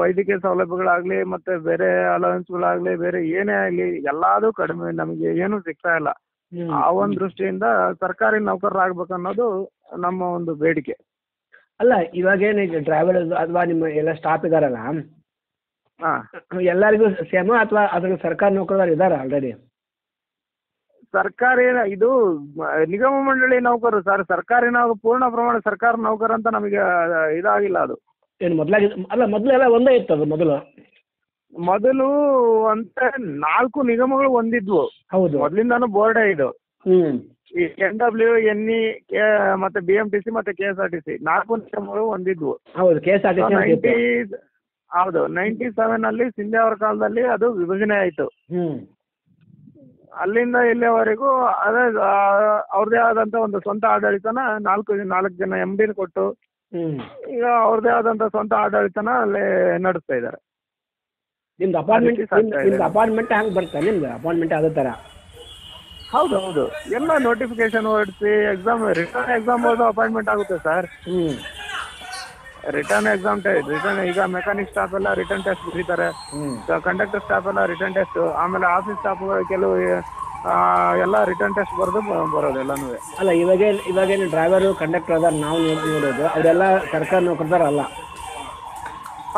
Speaker 8: ವೈದ್ಯಕೀಯ ಸೌಲಭ್ಯಗಳಾಗ್ಲಿ ಮತ್ತೆ ಬೇರೆ ಅಲವೆನ್ಸ್ಗಳಾಗ್ಲಿ ಬೇರೆ ಏನೇ ಆಗ್ಲಿ ಎಲ್ಲಾದು ಕಡಿಮೆ, ನಮಗೆ ಏನು ಸಿಗ್ತಾ ಇಲ್ಲ. ಆ ಒಂದು ದೃಷ್ಟಿಯಿಂದ ಸರ್ಕಾರಿ ನೌಕರರಾಗ್ಬೇಕು ಅನ್ನೋದು ನಮ್ಮ ಒಂದು ಬೇಡಿಕೆ.
Speaker 1: ಅಲ್ಲ, ಇವಾಗೇನು ಡ್ರೈವರ್ ಅಥವಾ ನಿಮ್ಮ ಎಲ್ಲ ಸ್ಟಾಫ್ ಇದಾರಲ್ಲ, ಎಲ್ಲರಿಗೂ ಸೇಮ ಅಥವಾ ಅದ್ರಲ್ಲಿ ಸರ್ಕಾರಿ ನೌಕರರು ಇದಾರ ಆಲ್ರೆಡಿ?
Speaker 8: ಸರ್ಕಾರಿ ಇದು ನಿಗಮ ಮಂಡಳಿ ನೌಕರರು ಸರ್. ಸರ್ಕಾರಿ ಪೂರ್ಣ ಪ್ರಮಾಣ ಸರ್ಕಾರ ನೌಕರ ಅಂತ ನಮಗೆ ಇದಾಗಿಲ್ಲ. ಅದು
Speaker 1: ಏನು ಮೊದಲು ಎಲ್ಲ ಒಂದೇ ಇತ್ತು. ಅದು
Speaker 8: ಮೊದಲು ಅಂತ 4 ನಿಗಮಗಳು ಒಂದಿದ್ವು.
Speaker 1: ಹೌದು,
Speaker 8: ಮೊದಲಿಂದಾನು ಬೋರ್ಡೇ ಇದು. ಈ NW, NE ಮತ್ತೆ BMTC ಮತ್ತೆ KSRTC 4 ನಿಗಮಗಳು ಒಂದಿದ್ವು.
Speaker 1: ಹೌದು, KSRTC
Speaker 8: ಹೌದು. 97 ಅಲ್ಲಿ ಸಿಂಧೆ ಅವರ ಕಾಲದಲ್ಲಿ ಅದು ವಿಭಜನೆ ಆಯ್ತು. ಅಲ್ಲಿಂದ ಇಲ್ಲಿವರೆಗೂ ಅದೇ ಅವ್ರದೇ ಆದಂತ ಒಂದು ಸ್ವಂತ ಆಡಳಿತನ 4 ಜನ MD ಕೊಟ್ಟು ಈಗ ಅವ್ರದೇ ಆದಂತ ಸ್ವಂತ ಆಡಳಿತನ ಅಲ್ಲೇ ನಡೆಸ್ತಾ ಇದ್ದಾರೆ.
Speaker 1: ನಿಮ್ದು ಅಪಾರ್ಟ್ಮೆಂಟ್ ಹಂಗೆ ಬರ್ತಾ? ನಿಮ್ದು ಅಪಾರ್ಟ್ಮೆಂಟ್ ಅದೇ ತರ?
Speaker 8: ಹೌದು. ಎಲ್ಲ ನೋಟಿಫಿಕೇಶನ್ ಹೊರಡಿಸಿ ರಿಟರ್ನ್ ಎಕ್ಸಾಮ್ ಅಪಾಯಿಂಟ್ಮೆಂಟ್ ಆಗುತ್ತೆ ಸರ್. ರಿಟರ್ನ್ ಈಗ ಮೆಕ್ಯಾನಿಕ್ ಸ್ಟಾಫ್ ಎಲ್ಲ ರಿಟರ್ನ್ ಟೆಸ್ಟ್ ಬರೀತಾರೆ, ಕಂಡಕ್ಟರ್ ಸ್ಟಾಫ್ ಎಲ್ಲ ರಿಟರ್ನ್ ಟೆಸ್ಟ್, ಆಮೇಲೆ ಆಫೀಸ್ ಸ್ಟಾಫ್ ಕೆಲವು ಎಲ್ಲ ರಿಟರ್ನ್ ಟೆಸ್ಟ್ ಬರೋದು ಎಲ್ಲಾನು.
Speaker 1: ಅಲ್ಲ, ಇವಾಗೇನು ಡ್ರೈವರು ಕಂಡಕ್ಟರ್ ಅದಾರ ನಾವು ನೋಡೋದು, ಅವರೆಲ್ಲ ಸರ್ಕಾರ ನೌಕರದಾರ ಅಲ್ಲ?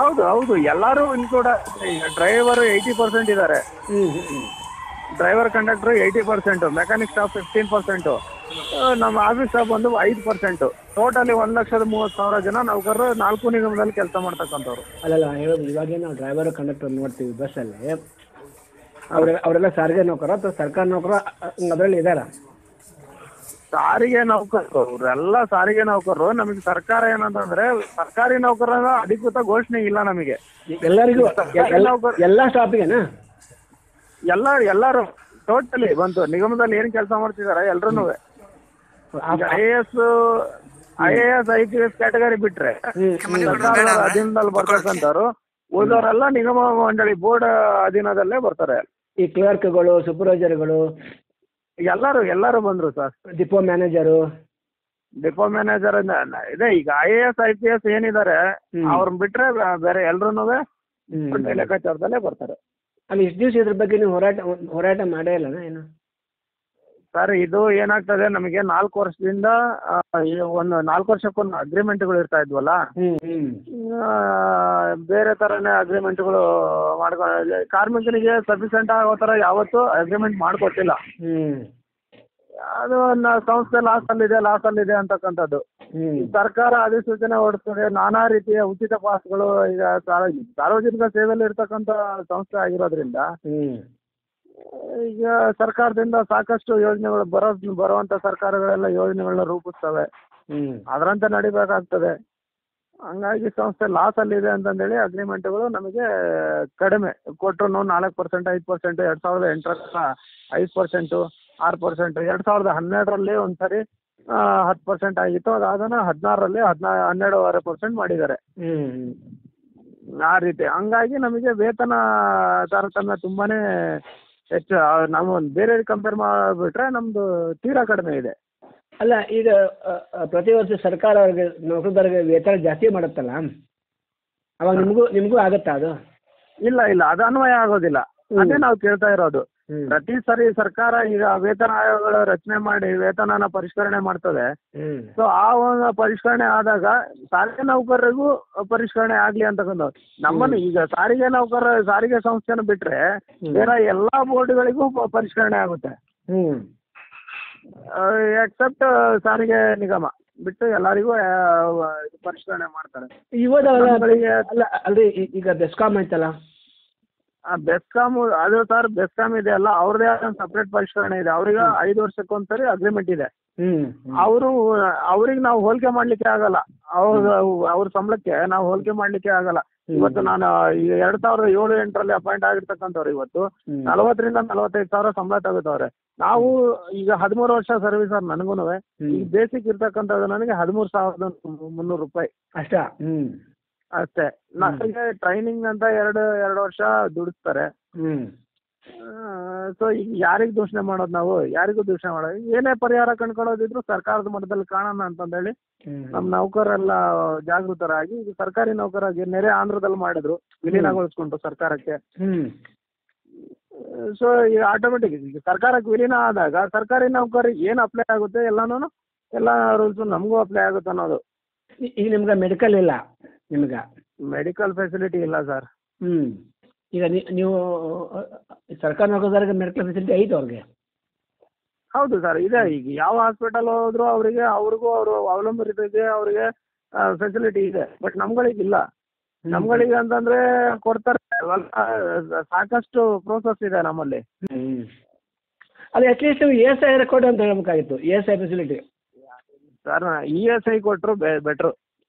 Speaker 8: ಹೌದು ಎಲ್ಲರೂ ಇನ್ಕ್ಲೂಡ್. ಡ್ರೈವರ್ 80% ಇದ್ದಾರೆ. ಡ್ರೈವರ್ ಕಂಡಕ್ಟರ್ 80%, ಮೆಕ್ಯಾನಿಕ್ ಸ್ಟಾಫ್ 15%, ನಮ್ಮ ಆಫೀಸ್ ಸ್ಟಾಫ್ ಬಂದು 5%. ಟೋಟಲಿ 1,30,000 ಜನ ನೌಕರರು 4 ನಿಗಮದಲ್ಲಿ ಕೆಲಸ ಮಾಡ್ತಕ್ಕಂಥವ್ರು.
Speaker 1: ಅಲ್ಲಲ್ಲ, ಹೇಳೋದು ಇವಾಗೇನು ನಾವು ಡ್ರೈವರ್ ಕಂಡಕ್ಟರ್ ನೋಡ್ತೀವಿ ಬಸ್ಸಲ್ಲಿ, ಅವರೆಲ್ಲ ಸಾರಿಗೆ ನೌಕರ ಅಥವಾ ಸರ್ಕಾರ ನೌಕರ ಅದರಲ್ಲಿ ಇದಾರ?
Speaker 8: ಸಾರಿಗೆ ನೌಕರರು, ಅವರೆಲ್ಲ ಸಾರಿಗೆ ನೌಕರರು. ನಮಗೆ ಸರ್ಕಾರ ಏನಂತಂದ್ರೆ ಸರ್ಕಾರಿ ನೌಕರರ ಅಧಿಕೃತ ಘೋಷಣೆ ಇಲ್ಲ ನಮಗೆ.
Speaker 1: ಎಲ್ಲರಿಗೂ ಎಲ್ಲ ಸ್ಟಾಫಿಗೆನಾ?
Speaker 8: ಎಲ್ಲರೂ ಟೋಟಲಿ ಬಂತು. ನಿಗಮದಲ್ಲಿ ಏನ್ ಕೆಲಸ ಮಾಡ್ತಿದಾರೆ ಎಲ್ರೂ IAS, IPS ಕ್ಯಾಟಗರಿ ಬಿಟ್ರೆ ಸರ್ಕಾರದ ಅಧೀನದಲ್ಲಿ ಬರ್ತಕ್ಕಂಥವ್ರು ಉಳಿದವರೆಲ್ಲ ನಿಗಮ ಮಂಡಳಿ ಬೋರ್ಡ್ ಅಧೀನದಲ್ಲೇ ಬರ್ತಾರೆ.
Speaker 1: ಈ ಕ್ಲರ್ಕ್ಗಳು, ಸೂಪರ್ವೈಸರ್ಗಳು
Speaker 8: ಎಲ್ಲರೂ ಬಂದ್ರು ಸರ್.
Speaker 1: ಡಿಪೋ ಮ್ಯಾನೇಜರ್
Speaker 8: ಇದೆ. ಈಗ IAS, IPS ಏನಿದ್ದಾರೆ ಅವ್ರನ್ನ ಬಿಟ್ರೆ ಬೇರೆ ಎಲ್ರೂ ಲೆಕ್ಕಾಚಾರದಲ್ಲೇ ಬರ್ತಾರೆ.
Speaker 1: ಅಲ್ಲಿ ಇಷ್ಟು ದಿವಸ ಇದ್ರ ಬಗ್ಗೆ ನೀವು ಹೋರಾಟ ಮಾಡೇ ಇಲ್ಲ ಏನು
Speaker 8: ಸರ್? ಇದು ಏನಾಗ್ತದೆ, ನಮಗೆ 4 ವರ್ಷದಿಂದ ಒಂದು 4 ವರ್ಷಕ್ಕೊಂದು ಅಗ್ರಿಮೆಂಟ್ಗಳು ಇರ್ತಾ ಇದ್ವಲ್ಲ, ಬೇರೆ ತರನೇ ಅಗ್ರಿಮೆಂಟ್ಗಳು ಮಾಡ್ಕೊಂಡು ಕಾರ್ಮಿಕರಿಗೆ ಸಫಿಷಿಯೆಂಟ್ ಆಗೋ ತರ ಯಾವತ್ತೂ ಅಗ್ರಿಮೆಂಟ್ ಮಾಡ್ಕೊಟ್ಟಿಲ್ಲ. ಅದು ಸಂಸ್ಥೆ ಲಾಸ್ ಅಲ್ಲಿದೆ ಅಂತಕ್ಕಂಥದ್ದು. ಸರ್ಕಾರ ಅಧಿಸೂಚನೆ ಹೊರಡಿಸ್ತದೆ, ನಾನಾ ರೀತಿಯ ಉಚಿತ ಪಾಸ್ಗಳು. ಈಗ ಸಾರ್ವಜನಿಕ ಸೇವೆಯಲ್ಲಿ ಇರ್ತಕ್ಕಂಥ ಸಂಸ್ಥೆ ಆಗಿರೋದ್ರಿಂದ ಈಗ ಸರ್ಕಾರದಿಂದ ಸಾಕಷ್ಟು ಯೋಜನೆಗಳು ಬರುವಂತ ಸರ್ಕಾರಗಳೆಲ್ಲ ಯೋಜನೆಗಳನ್ನ ರೂಪಿಸ್ತವೆ, ಅದರಂತೆ ನಡಿಬೇಕಾಗ್ತದೆ. ಹಂಗಾಗಿ ಸಂಸ್ಥೆ ಲಾಸ್ ಅಲ್ಲಿದೆ ಅಂತಂದೇಳಿ ಅಗ್ರಿಮೆಂಟ್ಗಳು ನಮಗೆ ಕಡಿಮೆ ಕೊಟ್ಟರು. 4%, 5%, 2008 5%, 6%, 2012ರಲ್ಲಿ ಒಂದ್ಸರಿ 10% ಆಗಿತ್ತು. ಅದಾದನ 2016ರಲ್ಲಿ 12.5% ಮಾಡಿದ್ದಾರೆ. ಆ ರೀತಿ ಹಂಗಾಗಿ ನಮಗೆ ವೇತನ ತಾರತಮ್ಯ ತುಂಬಾನೇ ಹೆಚ್ಚು. ನಾವು ಬೇರೆ ಕಂಪೇರ್ ಮಾಡಿಬಿಟ್ರೆ ನಮ್ದು ತೀರಾ ಕಡಿಮೆ ಇದೆ.
Speaker 1: ಅಲ್ಲ, ಈಗ ಪ್ರತಿ ವರ್ಷ ಸರ್ಕಾರ ಅವ್ರಿಗೆ ನೌಕರರಿಗೆ ವೇತನ ಜಾಸ್ತಿ ಮಾಡುತ್ತಲ್ಲ, ಅವಾಗ ನಿಮಗೂ ಆಗತ್ತಾ ಅದು?
Speaker 8: ಇಲ್ಲ, ಅದು ಅನ್ವಯ ಆಗೋದಿಲ್ಲ. ಅದೇ ನಾವು ಕೇಳ್ತಾ ಇರೋದು. ಪ್ರತಿ ಸರಿ ಸರ್ಕಾರ ಈಗ ವೇತನ ಆಯೋಗಗಳ ರಚನೆ ಮಾಡಿ ವೇತನನ ಪರಿಷ್ಕರಣೆ ಮಾಡ್ತದೆ. ಸೊ ಆ ಒಂದು ಪರಿಷ್ಕರಣೆ ಆದಾಗ ಸಾರಿಗೆ ನೌಕರರಿಗೂ ಪರಿಷ್ಕರಣೆ ಆಗ್ಲಿ ಅಂತಕ್ಕಂಥ ನಮ್ಮನ್ನು ಈಗ ಸಾರಿಗೆ ಸಂಸ್ಥೆನ ಬಿಟ್ರೆ ಬೇರೆ ಎಲ್ಲಾ ಬೋರ್ಡ್ಗಳಿಗೂ ಪರಿಷ್ಕರಣೆ ಆಗುತ್ತೆ. ಎಕ್ಸೆಪ್ಟ್ ಸಾರಿಗೆ ನಿಗಮ ಬಿಟ್ಟು ಎಲ್ಲರಿಗೂ ಪರಿಷ್ಕರಣೆ ಮಾಡ್ತಾರೆ.
Speaker 1: ಅಲ್ರಿ, ಈಗ ಬೆಸ್ಕಾಂ ಐತಲ್ಲ,
Speaker 8: ಬೆಸ್ಕಾಂ ಅದು ಸರ್, ಬೆಸ್ಕಾಂ ಇದೆ ಅಲ್ಲ, ಅವ್ರದೇ ಆದ ಸಪ್ರೇಟ್ ಪರಿಷ್ಕರಣೆ ಇದೆ. ಅವ್ರಿಗೆ 5 ವರ್ಷಕ್ಕೊಂದ್ಸರಿ ಅಗ್ರಿಮೆಂಟ್ ಇದೆ. ಅವ್ರಿಗೆ ನಾವು ಹೋಲಿಕೆ ಮಾಡ್ಲಿಕ್ಕೆ ಆಗಲ್ಲ. ಅವ್ರ ಸಂಬಳಕ್ಕೆ ನಾವು ಹೋಲಿಕೆ ಮಾಡ್ಲಿಕ್ಕೆ ಆಗಲ್ಲ. ಇವತ್ತು ನಾನು 2007-8 ಅಪಾಯಿಂಟ್ ಆಗಿರ್ತಕ್ಕಂಥವ್ರು ಇವತ್ತು 40,000 ರಿಂದ 45,000 ಸಂಬಳ ತಗೋತವ್ರೆ. ನಾವು ಈಗ 13 ವರ್ಷ ಸರ್ವಿಸ್ ಸರ್ ನನಗೂನು. ಈಗ ಬೇಸಿಕ್ ಇರ್ತಕ್ಕಂಥದ್ದು ನನಗೆ 13,300 ರೂಪಾಯಿ ಅಷ್ಟೇ. ನನಗೆ ಟ್ರೈನಿಂಗ್ ಅಂತ ಎರಡು ವರ್ಷ ದುಡಿಸ್ತಾರೆ. ಸೊ ಈಗ ಯಾರಿಗ್ ದೂಷಣೆ ಮಾಡೋದು ನಾವು? ಯಾರಿಗೂ ದೂಷಣೆ ಮಾಡೋದು, ಏನೇ ಪರಿಹಾರ ಕಂಡ್ಕೊಳ್ಳೋದಿದ್ರು ಸರ್ಕಾರದ ಮಟ್ಟದಲ್ಲಿ ಕಾಣೋಣ ಅಂತಂದೇಳಿ ನಮ್ಮ ನೌಕರರೆಲ್ಲ ಜಾಗೃತರಾಗಿ ಈಗ ಸರ್ಕಾರಿ ನೌಕರಾಗಿ ನೆರೆ ಆಂಧ್ರದಲ್ಲಿ ಮಾಡಿದ್ರು, ವಿಲೀನಗೊಳಿಸ್ಕೊಂಡ್ರು ಸರ್ಕಾರಕ್ಕೆ. ಸೊ ಈಗ ಆಟೋಮೆಟಿಕ್ ಈಗ ಸರ್ಕಾರಕ್ಕೆ ವಿಲೀನ ಆದಾಗ ಸರ್ಕಾರಿ ನೌಕರಿಗೆ ಏನು ಅಪ್ಲೈ ಆಗುತ್ತೆ ಎಲ್ಲ ರೂಲ್ಸು ನಮಗೂ ಅಪ್ಲೈ ಆಗುತ್ತೆ ಅನ್ನೋದು.
Speaker 1: ಈಗ ನಿಮ್ಗೆ ಮೆಡಿಕಲ್ ಇಲ್ಲ? ನಿಮ್ಗೆ
Speaker 8: ಮೆಡಿಕಲ್ ಫೆಸಿಲಿಟಿ ಇಲ್ಲ ಸರ್.
Speaker 1: ಈಗ ನೀವು ಸರ್ಕಾರಿ ನೌಕರರಿಗೆ ಮೆಡಿಕಲ್ ಫೆಸಿಲಿಟಿ ಐತೆ ಅವ್ರಿಗೆ?
Speaker 8: ಹೌದು ಸರ್, ಇದೆ. ಈಗ ಯಾವ ಹಾಸ್ಪಿಟಲ್ ಹೋದ್ರು ಅವ್ರಿಗೂ ಅವರು ಅವಲಂಬಿತರಿಗೆ ಅವರಿಗೆ ಫೆಸಿಲಿಟಿ ಇದೆ. ಬಟ್ ನಮ್ಗಳಿಗಿಲ್ಲ. ನಮ್ಗಳಿಗೆ ಅಂತಂದ್ರೆ ಕೊಡ್ತಾರೆ, ಸಾಕಷ್ಟು ಪ್ರೋಸೆಸ್ ಇದೆ ನಮ್ಮಲ್ಲಿ.
Speaker 1: ಅದು ಅಟ್ಲೀಸ್ಟ್ ESI ರೆಕಾರ್ಡ್ ಅಂತ ಹೇಳ್ಬೇಕಾಗಿತ್ತು, ESI ಫೆಸಿಲಿಟಿ.
Speaker 8: ಸರ್ ESI ಕೊಟ್ಟರು ಬೆಟ್ರು.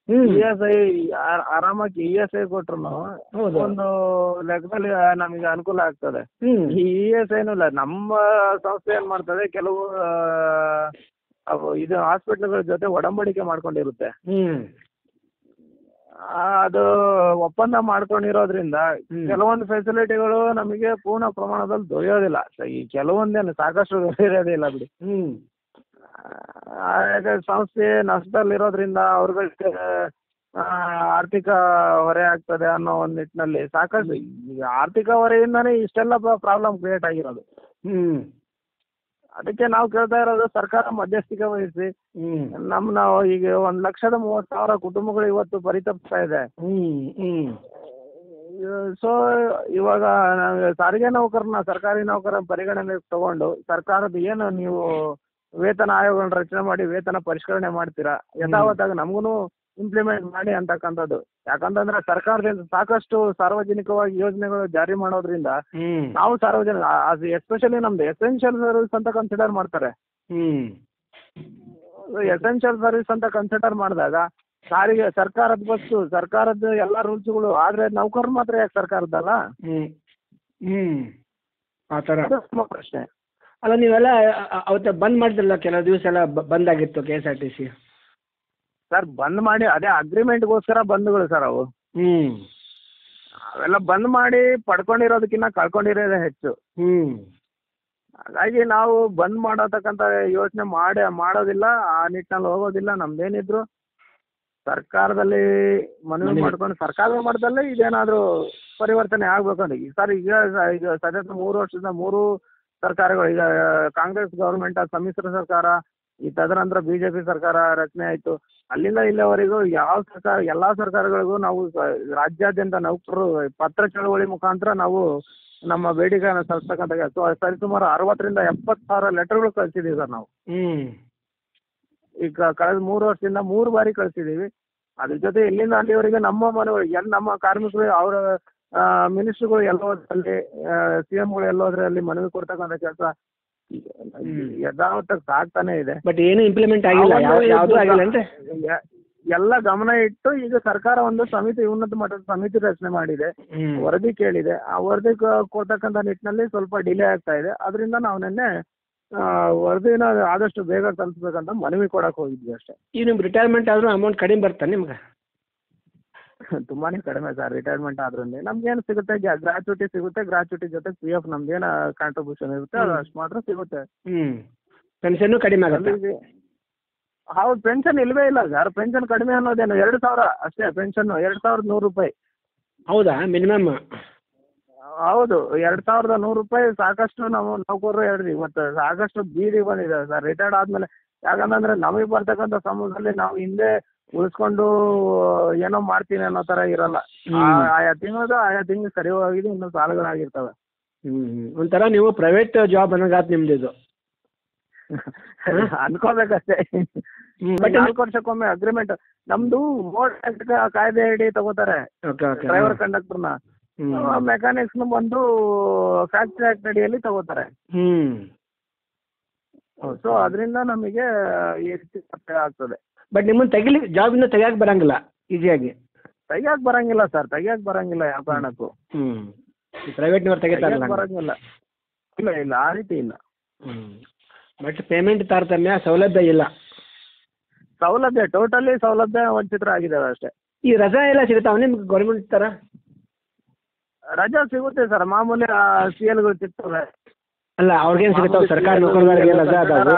Speaker 8: ESI ಆರಾಮಾಗಿ ESI ಕೊಟ್ರು ಒಂದು ಲೆಕ್ಕದಲ್ಲಿ ನಮಗೆ ಅನುಕೂಲ ಆಗ್ತದೆ. ಈ ESIನೂ ಇಲ್ಲ. ನಮ್ಮ ಸಂಸ್ಥೆ ಏನ್ ಮಾಡ್ತದೆ, ಕೆಲವು ಇದು ಹಾಸ್ಪಿಟ್ಲ್ಗಳ ಜೊತೆ ಒಡಂಬಡಿಕೆ ಮಾಡ್ಕೊಂಡಿರುತ್ತೆ. ಅದು ಒಪ್ಪಂದ ಮಾಡ್ಕೊಂಡಿರೋದ್ರಿಂದ ಕೆಲವೊಂದು ಫೆಸಿಲಿಟಿಗಳು ನಮಗೆ ಪೂರ್ಣ ಪ್ರಮಾಣದಲ್ಲಿ ದೊರೆಯೋದಿಲ್ಲ. ಈ ಕೆಲವೊಂದೇನು ಸಾಕಷ್ಟು ದೊರೆಯೋದಿಲ್ಲ ಬಿಡಿ. ಸಂಸ್ಥೆ ನಷ್ಟದಲ್ಲಿರೋದ್ರಿಂದ ಅವ್ರಿಗೆ ಆರ್ಥಿಕ ಹೊರೆ ಆಗ್ತದೆ ಅನ್ನೋ ಒಂದು ನಿಟ್ಟಿನಲ್ಲಿ ಸಾಕಷ್ಟು ಈಗ ಆರ್ಥಿಕ ಹೊರೆಯಿಂದಾನೇ ಇಷ್ಟೆಲ್ಲ ಪ್ರಾಬ್ಲಮ್ ಕ್ರಿಯೇಟ್ ಆಗಿರೋದು. ಅದಕ್ಕೆ ನಾವು ಕೇಳ್ತಾ ಇರೋದು, ಸರ್ಕಾರ ಮಧ್ಯಸ್ಥಿಕೆ ವಹಿಸಿ ನಾವು ಈಗ 1,30,30,000 ಕುಟುಂಬಗಳು ಇವತ್ತು ಪರಿತಪಿಸ್ತಾ ಇದೆ. ಸೊ ಇವಾಗ ನಾವು ಸರ್ಕಾರಿ ನೌಕರನ ಪರಿಗಣನೆಗೆ ತಗೊಂಡು ಸರ್ಕಾರದ ಏನು ನೀವು ವೇತನ ಆಯೋಗಗಳನ್ನ ರಚನೆ ಮಾಡಿ ವೇತನ ಪರಿಷ್ಕರಣೆ ಮಾಡ್ತೀರಾ, ಯಥಾವತ್ತಾಗಿ ನಮಗೂ ಇಂಪ್ಲಿಮೆಂಟ್ ಮಾಡಿ ಅಂತಕ್ಕಂಥದ್ದು. ಯಾಕಂತಂದ್ರೆ ಸರ್ಕಾರದಿಂದ ಸಾಕಷ್ಟು ಸಾರ್ವಜನಿಕವಾಗಿ ಯೋಜನೆಗಳು ಜಾರಿ ಮಾಡೋದ್ರಿಂದ ನಾವು ಎಸ್ಪೆಷಲಿ ನಮ್ದು ಎಸೆನ್ಷಿಯಲ್ ಸರ್ವಿಸ್ ಅಂತ ಕನ್ಸಿಡರ್ ಮಾಡ್ತಾರೆ. ಎಸೆನ್ಷಿಯಲ್ ಸರ್ವಿಸ್ ಅಂತ ಕನ್ಸಿಡರ್ ಮಾಡಿದಾಗ ಸಾರಿಗೆ ಸರ್ಕಾರದ ಬಸ್ಸು, ಸರ್ಕಾರದ ಎಲ್ಲ ರೂಲ್ಸ್ಗಳು, ಆದ್ರೆ ನೌಕರರು ಮಾತ್ರ ಯಾಕೆ ಸರ್ಕಾರದ್ದಲ್ಲ?
Speaker 1: ಆ ಥರ
Speaker 8: ಪ್ರಶ್ನೆ.
Speaker 1: ಅಲ್ಲ, ನೀವೆಲ್ಲ ಅವತ್ತು ಬಂದ್ ಮಾಡಿದ್ರಲ್ಲ, ಕೆಲವು ದಿವಸ ಎಲ್ಲ ಬಂದ್ ಆಗಿತ್ತು KSRTC.
Speaker 8: ಸರ್ ಬಂದ್ ಮಾಡಿ ಅದೇ ಅಗ್ರಿಮೆಂಟ್ಗೋಸ್ಕರ ಬಂದ್ಗಳು ಸರ್ ಅವು. ಅವೆಲ್ಲ ಬಂದ್ ಮಾಡಿ ಪಡ್ಕೊಂಡಿರೋದಕ್ಕಿಂತ ಕಳ್ಕೊಂಡಿರೋದೇ ಹೆಚ್ಚು. ಹಾಗಾಗಿ ನಾವು ಬಂದ್ ಮಾಡತಕ್ಕಂಥ ಯೋಚನೆ ಮಾಡೋದಿಲ್ಲ, ಆ ನಿಟ್ಟಿನಲ್ಲಿ ಹೋಗೋದಿಲ್ಲ. ನಮ್ದೇನಿದ್ರು ಸರ್ಕಾರದಲ್ಲಿ ಮನವಿ ಮಾಡ್ಕೊಂಡು ಸರ್ಕಾರದ ಮಟ್ಟದಲ್ಲೇ ಇದೇನಾದ್ರೂ ಪರಿವರ್ತನೆ ಆಗ್ಬೇಕಂದ್ರೆ ಸರ್ ಈಗ ಸದ್ಯದ 3 ವರ್ಷದಿಂದ 3 ಸರ್ಕಾರಗಳು, ಈಗ ಕಾಂಗ್ರೆಸ್ ಗೌರ್ಮೆಂಟ್, ಸಮ್ಮಿಶ್ರ ಸರ್ಕಾರ, ಈ ತದನಂತರ BJP ಸರ್ಕಾರ ರಚನೆ ಆಯ್ತು. ಅಲ್ಲಿಂದ ಇಲ್ಲಿವರೆಗೂ ಯಾವ ಸರ್ಕಾರ, ಎಲ್ಲಾ ಸರ್ಕಾರಗಳಿಗೂ ನಾವು ರಾಜ್ಯಾದ್ಯಂತ ನೌಕರರು ಪತ್ರ ಚಳವಳಿ ಮುಖಾಂತರ ನಾವು ನಮ್ಮ ಬೇಡಿಕೆಯನ್ನು ಸಲ್ಲಿಸ್ತಕ್ಕಂಥ ಸರಿಸುಮಾರು 60,000 ರಿಂದ 70,000 ಲೆಟರ್ಗಳು ಕಳಿಸಿದೀವಿ ಸರ್ ನಾವು. ಈಗ ಕಳೆದ 3 ವರ್ಷದಿಂದ 3 ಬಾರಿ ಕಳಿಸಿದೀವಿ. ಅದ್ರ ಜೊತೆ ಇಲ್ಲಿಂದ ಅಲ್ಲಿವರೆಗೆ ನಮ್ಮ ಮನೆಗಳು ನಮ್ಮ ಕಾರ್ಮಿಕರು ಅವರ ಮಿನಿಸ್ಟ್ರುಗಳು ಎಲ್ಲೋದ್ರಲ್ಲಿ, CMಗಳು ಎಲ್ಲೋದ್ರಲ್ಲಿ ಮನವಿ ಕೊಡ್ತಕ್ಕಂಥ ಕೆಲಸ ಯಥಾವತ್ತಾಗಿ ಸಾಗ್ತಾನೆ ಇದೆ.
Speaker 1: ಬಟ್ ಏನು ಇಂಪ್ಲಿಮೆಂಟ್ ಆಗಿಲ್ಲ, ಯಾವುದು ಆಗಿಲ್ಲ ಅಂದ್ರೆ
Speaker 8: ಎಲ್ಲ ಗಮನ ಇಟ್ಟು ಈಗ ಸರ್ಕಾರ ಒಂದು ಸಮಿತಿ, ಉನ್ನತ ಮಟ್ಟದ ಸಮಿತಿ ರಚನೆ ಮಾಡಿದೆ, ವರದಿ ಕೇಳಿದೆ. ಆ ವರದಿ ಕೊಡ್ತಕ್ಕಂಥ ನಿಟ್ಟಿನಲ್ಲಿ ಸ್ವಲ್ಪ ಡಿಲೇ ಆಗ್ತಾ ಇದೆ. ಅದರಿಂದ ನಾವು ನಿನ್ನೆ ವರದಿನ ಆದಷ್ಟು ಬೇಗ ತಲುಪಿಸ್ಬೇಕಂತ ಮನವಿ ಕೊಡಕ್ ಹೋಗಿದ್ವಿ ಅಷ್ಟೇ.
Speaker 1: ಈಗ ನಿಮ್ಗೆ ರಿಟೈರ್ಮೆಂಟ್ ಆದ್ರೂ ಅಮೌಂಟ್ ಕಡಿಮೆ ಬರ್ತಾನೆ ನಿಮ್ಗೆ?
Speaker 8: ತುಂಬಾನೇ ಕಡಿಮೆ ಸರ್. ರಿಟೈರ್ಮೆಂಟ್ ಆದ್ರಿಂದ ನಮ್ಗೇನು ಸಿಗುತ್ತೆ, ಗ್ರಾಚ್ಯುಟಿ ಸಿಗುತ್ತೆ. ಗ್ರಾಚ್ಯುಟಿ ಜೊತೆ PF ನಮ್ದೇನು ಕಾಂಟ್ರಿಬ್ಯೂಷನ್ ಇರುತ್ತೆ ಅದು ಅಷ್ಟು ಮಾತ್ರ ಸಿಗುತ್ತೆ.
Speaker 1: ಪೆನ್ಷನ್ ಕಡಿಮೆ ಆಗುತ್ತೆ?
Speaker 8: ಹೌದು, ಪೆನ್ಷನ್ ಇಲ್ವೇ ಇಲ್ಲ ಸರ್. ಪೆನ್ಷನ್ ಕಡಿಮೆ ಅನ್ನೋದೇನು 2,000 ಅಷ್ಟೇ. ಪೆನ್ಷನ್ 2,100 ರೂಪಾಯಿ.
Speaker 1: ಹೌದಾ? ಮಿನಿಮಮ್?
Speaker 8: ಹೌದು, 2,100 ರೂಪಾಯಿ. ಸಾಕಷ್ಟು ನಾವು ನೌಕರರು ಹೇಳಿದ್ವಿ, ಇವತ್ತು ಸಾಕಷ್ಟು ಬೀದಿ ಬಂದಿದೆ ಸರ್ ರಿಟೈರ್ಡ್ ಆದ್ಮೇಲೆ. ಯಾಕಂತಂದ್ರೆ ನಮಗೆ ಬರ್ತಕ್ಕಂಥ ಸಮಯದಲ್ಲಿ ನಾವು ಹಿಂದೆ ಉಳಿಸ್ಕೊಂಡು ಏನೋ ಮಾಡ್ತೀನಿ ಅನ್ನೋ ತರ ಇರಲ್ಲ. ಆಯಾ ತಿಂಗಳು ಸರಿ ಹೋಗಿದೆ, ಇನ್ನು ಸಾಲಗಳಾಗಿರ್ತವೆ.
Speaker 1: ಒಂಥರ ನೀವು ಪ್ರೈವೇಟ್ ಜಾಬ್ ಅನ್ನೋದಾತ್ ನಿಮ್ದು ಇದು
Speaker 8: ಅನ್ಕೋಬೇಕಷ್ಟೇ. 4 ವರ್ಷಕ್ಕೊಮ್ಮೆ ಅಗ್ರಿಮೆಂಟ್ ನಮ್ದು. ಮೋಡ್ ಕಾಯ್ದೆ ಅಡಿ ತಗೋತಾರೆ ಡ್ರೈವರ್ ಕಂಡಕ್ಟರ್ನ. ಮೆಕ್ಯಾನಿಕ್ಸ್ ಬಂದು ಫ್ಯಾಕ್ಟ್ರಿ ಆಕ್ಟ್ ಅಡಿಯಲ್ಲಿ ತಗೋತಾರೆ. ಸೊ ಅದರಿಂದ ನಮಗೆ ಹೆಚ್ಚು ಖರ್ಚು ಆಗ್ತದೆ.
Speaker 1: ಬಟ್ ನಿಮ್ಮನ್ನು ಜಾಬಿಂದ ತೆಗಿಯಕ್ಕೆ ಬರಂಗಿಲ್ಲ ಈಸಿಯಾಗಿ?
Speaker 8: ತೆಗಿಯಕ್ಕೆ ಬರಂಗಿಲ್ಲ ಸರ್, ತೆಗಿಯಕ್ಕೆ ಬರಂಗಿಲ್ಲ ಯಾವ ಕಾರಣಕ್ಕೂ.
Speaker 1: ಪ್ರೈವೇಟ್ನವ್ರು ತೆಗಿತಾರಲ್ಲ?
Speaker 8: ಬರಂಗಿಲ್ಲ, ಇಲ್ಲ ಆ ರೀತಿ ಇಲ್ಲ.
Speaker 1: ಬಟ್ ಪೇಮೆಂಟ್ ತಾರತಮ್ಯ, ಸೌಲಭ್ಯ ಇಲ್ಲ.
Speaker 8: ಸೌಲಭ್ಯ ಟೋಟಲಿ ಸೌಲಭ್ಯ ವಂಚಿತರಾಗಿದ್ದಾವೆ ಅಷ್ಟೇ.
Speaker 1: ಈ ರಜಾ ಎಲ್ಲ ಸಿಗುತ್ತಾವ ನಿಮ್ಗೆ ಗೌರ್ಮೆಂಟ್ ಥರ?
Speaker 8: ರಜಾ ಸಿಗುತ್ತೆ ಸರ್, ಮಾಮೂಲಿ CLಗಳು ಸಿಗ್ತವೆ.
Speaker 1: ಅಲ್ಲ ಅವ್ರಿಗೇನು ಸಿಗುತ್ತಾವೆ? ಸರ್ಕಾರಿ ನೌಕರರಿಗೆ ರಜಾ ಅದಾವೆ?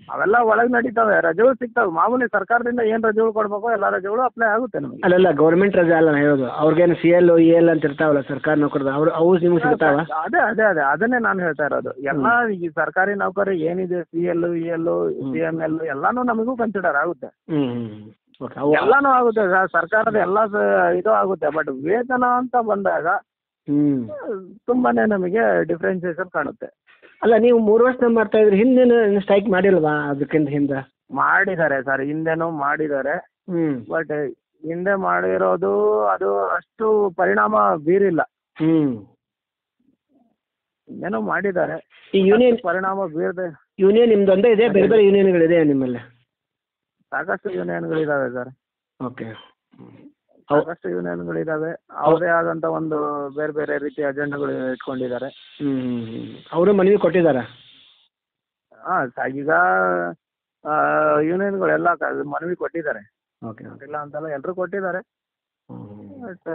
Speaker 8: ಅವೆಲ್ಲ ಒಳಗೆ ನಡೀತಾವೆ, ರಜೆಗಳು ಸಿಗ್ತಾವೆ. ಮಾಮೂಲಿ ಸರ್ಕಾರದಿಂದ ಏನು ರಜೆಗಳು ಕೊಡ್ಬೇಕು ಎಲ್ಲ ರಜೆಗಳು ಅಪ್ಲೈ ಆಗುತ್ತೆ ನಮಗೆ.
Speaker 1: ಅಲ್ಲ ಗೌರ್ಮೆಂಟ್ ರಜಾ ಅಲ್ಲ ನಾ ಹೇಳೋದು. ಅವ್ರಿಗೇನು CL EL ಅಂತ ಇರ್ತಾವಲ್ಲ ಸರ್ಕಾರಿ ನೌಕರದ, ಅವು ನಿಮ್ಗೆ ಸಿಗ್ತಾವ?
Speaker 8: ಅದನ್ನೇ ನಾನು ಹೇಳ್ತಾ ಇರೋದು. ಎಲ್ಲ ಈ ಸರ್ಕಾರಿ ನೌಕರಿ ಏನಿದೆ CL EL CML ಎಲ್ಲಾನು ನಮಗೂ ಕನ್ಸಿಡರ್ ಆಗುತ್ತೆ. ಎಲ್ಲಾನು ಆಗುತ್ತೆ ಸರ್ಕಾರದ ಎಲ್ಲ ಇದು ಆಗುತ್ತೆ. ಬಟ್ ವೇತನ ಅಂತ ಬಂದಾಗ ತುಂಬಾನೇ ನಮಗೆ ಡಿಫ್ರೆನ್ಸಿಯೇಷನ್ ಕಾಣುತ್ತೆ.
Speaker 1: ಅಲ್ಲ ನೀವು 3 ವರ್ಷ ಮಾಡ್ತಾ ಇದ್ರಿ, ಹಿಂದೇನು ಸ್ಟ್ರೈಕ್ ಮಾಡಿಲ್ವಾ? ಅದಕ್ಕಿಂತ ಹಿಂದೆ
Speaker 8: ಮಾಡಿದ್ದಾರೆ ಸರ್, ಹಿಂದೆನೂ ಮಾಡಿದ್ದಾರೆ. ಬಟ್ ಹಿಂದೆ ಮಾಡಿರೋದು ಅದು ಅಷ್ಟು ಪರಿಣಾಮ ಬೀರಿಲ್ಲ. ಹಿಂದೆನೂ ಮಾಡಿದ್ದಾರೆ,
Speaker 1: ಈ ಯೂನಿಯನ್
Speaker 8: ಪರಿಣಾಮ ಬೀರದೆ.
Speaker 1: ಯೂನಿಯನ್ ನಿಮ್ದೊಂದೇ ಇದೆ, ಬೇರೆ ಬೇರೆ ಯೂನಿಯನ್ಗಳಿದೆ ನಿಮ್ಮಲ್ಲಿ?
Speaker 8: ಸಾಕಷ್ಟು ಯೂನಿಯನ್ಗಳಿದಾವೆ ಸರ್.
Speaker 1: ಓಕೆ,
Speaker 8: ಸಾಕಷ್ಟು ಯೂನಿಯನ್ಗಳಿದಾವೆ. ಅವರದೇ ಆದಂತ ಒಂದು ಬೇರೆ ಬೇರೆ ರೀತಿಯ ಅಜೆಂಡಾಗಳು ಇಟ್ಕೊಂಡಿದ್ದಾರೆ.
Speaker 1: ಅವರು ಮನವಿ ಕೊಟ್ಟಿದ್ದಾರೆ?
Speaker 8: ಈಗ ಯೂನಿಯನ್ಗಳೆಲ್ಲ ಮನವಿ ಕೊಟ್ಟಿದ್ದಾರೆ.
Speaker 1: ಓಕೆ,
Speaker 8: ಇಲ್ಲ ಅಂತಲ್ಲ, ಎಲ್ಲರೂ ಕೊಟ್ಟಿದ್ದಾರೆ. ಬಟ್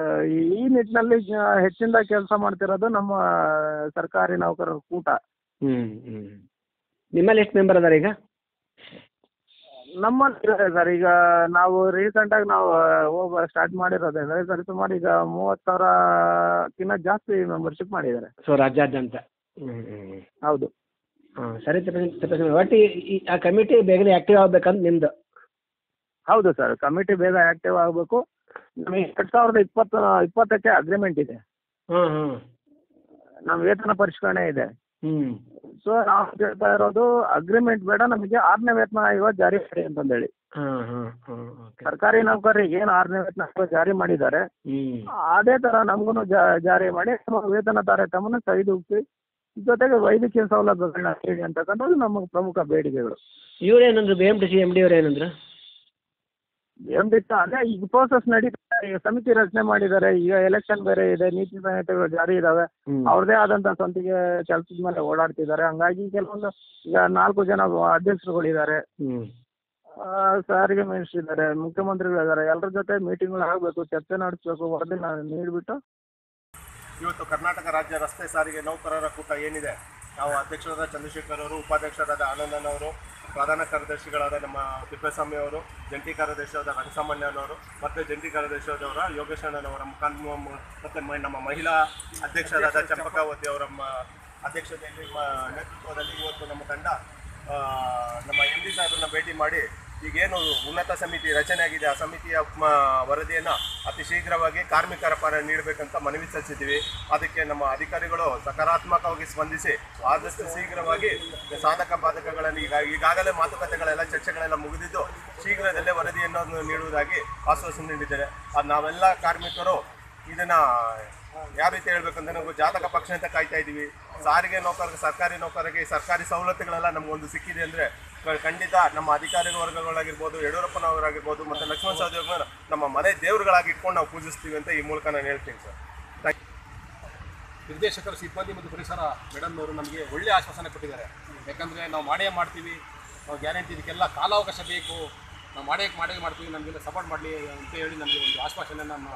Speaker 8: ಈ ನಿಟ್ಟಿನಲ್ಲಿ ಹೆಚ್ಚಿನ ಕೆಲಸ ಮಾಡ್ತಿರೋದು ನಮ್ಮ ಸರ್ಕಾರಿ ನೌಕರರ ಕೂಟ.
Speaker 1: ನಿಮ್ಮಲ್ಲಿ ಎಷ್ಟು ಮೆಂಬರ್ ಅದಾರ ಈಗ?
Speaker 8: ನಮ್ಮಲ್ಲಿ ಇದ್ದಾರೆ ಸರ್. ಈಗ ನಾವು ರೀಸೆಂಟಾಗಿ ನಾವು ಸ್ಟಾರ್ಟ್ ಮಾಡಿರೋದಂದ್ರೆ ಸರಿ ಸುಮಾರು ಈಗ 30,000ಕ್ಕಿಂತ ಜಾಸ್ತಿ ಮೆಂಬರ್ಶಿಪ್ ಮಾಡಿದ್ದಾರೆ.
Speaker 1: ಸೊ ರಾಜ್ಯಾದ್ಯಂತ?
Speaker 8: ಹೌದು.
Speaker 1: ಸರಿ ಒಟ್ಟು ಆ ಕಮಿಟಿ ಬೇಗನೆ ಆಕ್ಟಿವ್ ಆಗ್ಬೇಕಂತ ನಿಮ್ದು?
Speaker 8: ಹೌದು ಸರ್, ಕಮಿಟಿ ಬೇಗ ಆಕ್ಟಿವ್ ಆಗಬೇಕು. ನಮಗೆ 2020ಕ್ಕೆ ಅಗ್ರಿಮೆಂಟ್ ಇದೆ. ನಮ್ಮ ವೇತನ ಪರಿಷ್ಕರಣೆ ಇದೆ. ಸೊ ನಾವು ಹೇಳ್ತಾ ಇರೋದು ಅಗ್ರಿಮೆಂಟ್ ಬೇಡ, ನಮಗೆ 6ನೇ ವೇತನ ಆಯೋಗ ಜಾರಿ ಮಾಡಿ ಅಂತಂದೇಳಿ. ಸರ್ಕಾರಿ ನೌಕರರಿಗೆ ಏನು 6ನೇ ವೇತನ ಆಯೋಗ ಜಾರಿ ಮಾಡಿದ್ದಾರೆ ಅದೇ ತರ ನಮಗೂ ಜಾರಿ ಮಾಡಿ ನಮ್ಮ ವೇತನ ತಾರತಮ್ಯನ ಸರಿದೂಗಿಸಿ, ಜೊತೆಗೆ ವೈದ್ಯಕೀಯ ಸೌಲಭ್ಯಗಳನ್ನ ನೀಡಿ ಅಂತಕ್ಕಂಥದ್ದು ನಮ್ಮ ಪ್ರಮುಖ ಬೇಡಿಕೆಗಳು.
Speaker 1: ಇವ್ರೇನಂದ್ರು BMTC MD ಅವ್ರು ಏನಂದ್ರು?
Speaker 8: ಅದೇ ಈಗ ಪ್ರೋಸೆಸ್ ನಡೀತಾ, ಈಗ ಸಮಿತಿ ರಚನೆ ಮಾಡಿದ್ದಾರೆ. ಈಗ ಎಲೆಕ್ಷನ್ ಬೇರೆ ಇದೆ, ನೀತಿ ಸಂಹಿತೆಗಳು ಜಾರಿ ಇದಾವೆ. ಅವ್ರದೇ ಆದಂತ ಸ್ವಂತಿಗೆ ಕೆಲಸದ ಮೇಲೆ ಓಡಾಡ್ತಿದ್ದಾರೆ. ಹಂಗಾಗಿ ಕೆಲವೊಂದು ಈಗ 4 ಜನ ಅಧ್ಯಕ್ಷರುಗಳಿದ್ದಾರೆ, ಸಾರಿಗೆ ಮಿನಿಸ್ಟರ್ ಇದ್ದಾರೆ, ಮುಖ್ಯಮಂತ್ರಿಗಳಿದ್ದಾರೆ. ಎಲ್ಲರ ಜೊತೆ ಮೀಟಿಂಗ್ಗಳು ಆಗಬೇಕು, ಚರ್ಚೆ ನಡೆಸಬೇಕು, ವರದಿ ನೀಡಿಬಿಟ್ಟು.
Speaker 6: ಇವತ್ತು ಕರ್ನಾಟಕ ರಾಜ್ಯ ರಸ್ತೆ ಸಾರಿಗೆ ನೌಕರರ ಕೂಟ ಏನಿದೆ, ನಾವು ಅಧ್ಯಕ್ಷರಾದ ಚಂದ್ರಶೇಖರ್ ಅವರು, ಉಪಾಧ್ಯಕ್ಷರಾದ ಆನಂದನ್ ಅವರು, ಪ್ರಧಾನ ಕಾರ್ಯದರ್ಶಿಗಳಾದ ನಮ್ಮ ತಿಪ್ಪೇಸ್ವಾಮಿ ಅವರು, ಜಂಟಿ ಕಾರ್ಯದರ್ಶಿಯಾದ ರಂಗಸಾಮಾನ್ಯನವರು ಮತ್ತು ಜಂಟಿ ಕಾರ್ಯದರ್ಶಿಯಾದವರ ಯೋಗೇಶಣ್ಣನವರ ಮತ್ತು ನಮ್ಮ ಮಹಿಳಾ ಅಧ್ಯಕ್ಷರಾದ ಚಂಪಕಾವತಿ ಅವರ ಅಧ್ಯಕ್ಷತೆಯಲ್ಲಿ ನೇತೃತ್ವದಲ್ಲಿ ಇವತ್ತು ನಮ್ಮ ತಂಡ ನಮ್ಮ MD ಸಾಹೇಬರನ್ನ ಭೇಟಿ ಮಾಡಿ ಈಗೇನು ಉನ್ನತ ಸಮಿತಿ ರಚನೆ ಆಗಿದೆ ಆ ಸಮಿತಿಯ ವರದಿಯನ್ನು ಅತಿ ಶೀಘ್ರವಾಗಿ ಕಾರ್ಮಿಕರ ಪರ ನೀಡಬೇಕಂತ ಮನವಿ ಸಲ್ಲಿಸಿದ್ದೀವಿ. ಅದಕ್ಕೆ ನಮ್ಮ ಅಧಿಕಾರಿಗಳು ಸಕಾರಾತ್ಮಕವಾಗಿ ಸ್ಪಂದಿಸಿ ಆದಷ್ಟು ಶೀಘ್ರವಾಗಿ ಸಾಧಕ ಬಾಧಕಗಳನ್ನು ಈಗಾಗಲೇ ಮಾತುಕತೆಗಳೆಲ್ಲ ಚರ್ಚೆಗಳೆಲ್ಲ ಮುಗಿದಿದ್ದು ಶೀಘ್ರದಲ್ಲೇ ವರದಿಯನ್ನು ನೀಡುವುದಾಗಿ ಆಶ್ವಾಸನೆ ನೀಡಿದ್ದಾರೆ. ಅದು ನಾವೆಲ್ಲ ಕಾರ್ಮಿಕರು ಇದನ್ನು ಯಾವ ರೀತಿ ಹೇಳ್ಬೇಕಂದ್ರೆ ನಾವು ಜಾತಕ ಪಕ್ಷ ಅಂತ ಕಾಯ್ತಾ ಇದ್ದೀವಿ. ಸಾರಿಗೆ ನೌಕರರಿಗೆ, ಸರ್ಕಾರಿ ನೌಕರರಿಗೆ ಸರ್ಕಾರಿ ಸವಲತ್ತುಗಳೆಲ್ಲ ನಮಗೊಂದು ಸಿಕ್ಕಿದೆ ಅಂದರೆ ಖಂಡಿತ ನಮ್ಮ ಅಧಿಕಾರಿ ವರ್ಗಗಳಾಗಿರ್ಬೋದು, ಯಡಿಯೂರಪ್ಪನವರಾಗಿರ್ಬೋದು ಮತ್ತು ಲಕ್ಷ್ಮಣ ಸವದಿ ನಮ್ಮ ಮನೆ ದೇವರುಗಳಾಗಿ ಇಟ್ಕೊಂಡು ನಾವು ಪೂಜಿಸ್ತೀವಿ ಅಂತ ಈ ಮೂಲಕ ನಾನು ಹೇಳ್ತೀನಿ ಸರ್.
Speaker 5: ನಿರ್ದೇಶಕರು, ಸಿಬ್ಬಂದಿ ಮತ್ತು ಪರಿಸರ ಮೇಡಮ್ನವರು ನಮಗೆ ಒಳ್ಳೆಯ ಆಶ್ವಾಸನೆ ಕೊಟ್ಟಿದ್ದಾರೆ. ಯಾಕಂದರೆ ನಾವು ಮಾಡೇ ಮಾಡ್ತೀವಿ, ನಾವು ಗ್ಯಾರಂಟಿ ಇದಕ್ಕೆಲ್ಲ ಕಾಲಾವಕಾಶ ಬೇಕು, ನಾವು ಮಾಡೇ ಮಾಡ್ತೀವಿ, ನಮಗೆಲ್ಲ ಸಪೋರ್ಟ್ ಮಾಡಲಿ ಅಂತ ಹೇಳಿ ನಮಗೆ ಒಂದು ಆಶ್ವಾಸನೆ ನಮ್ಮ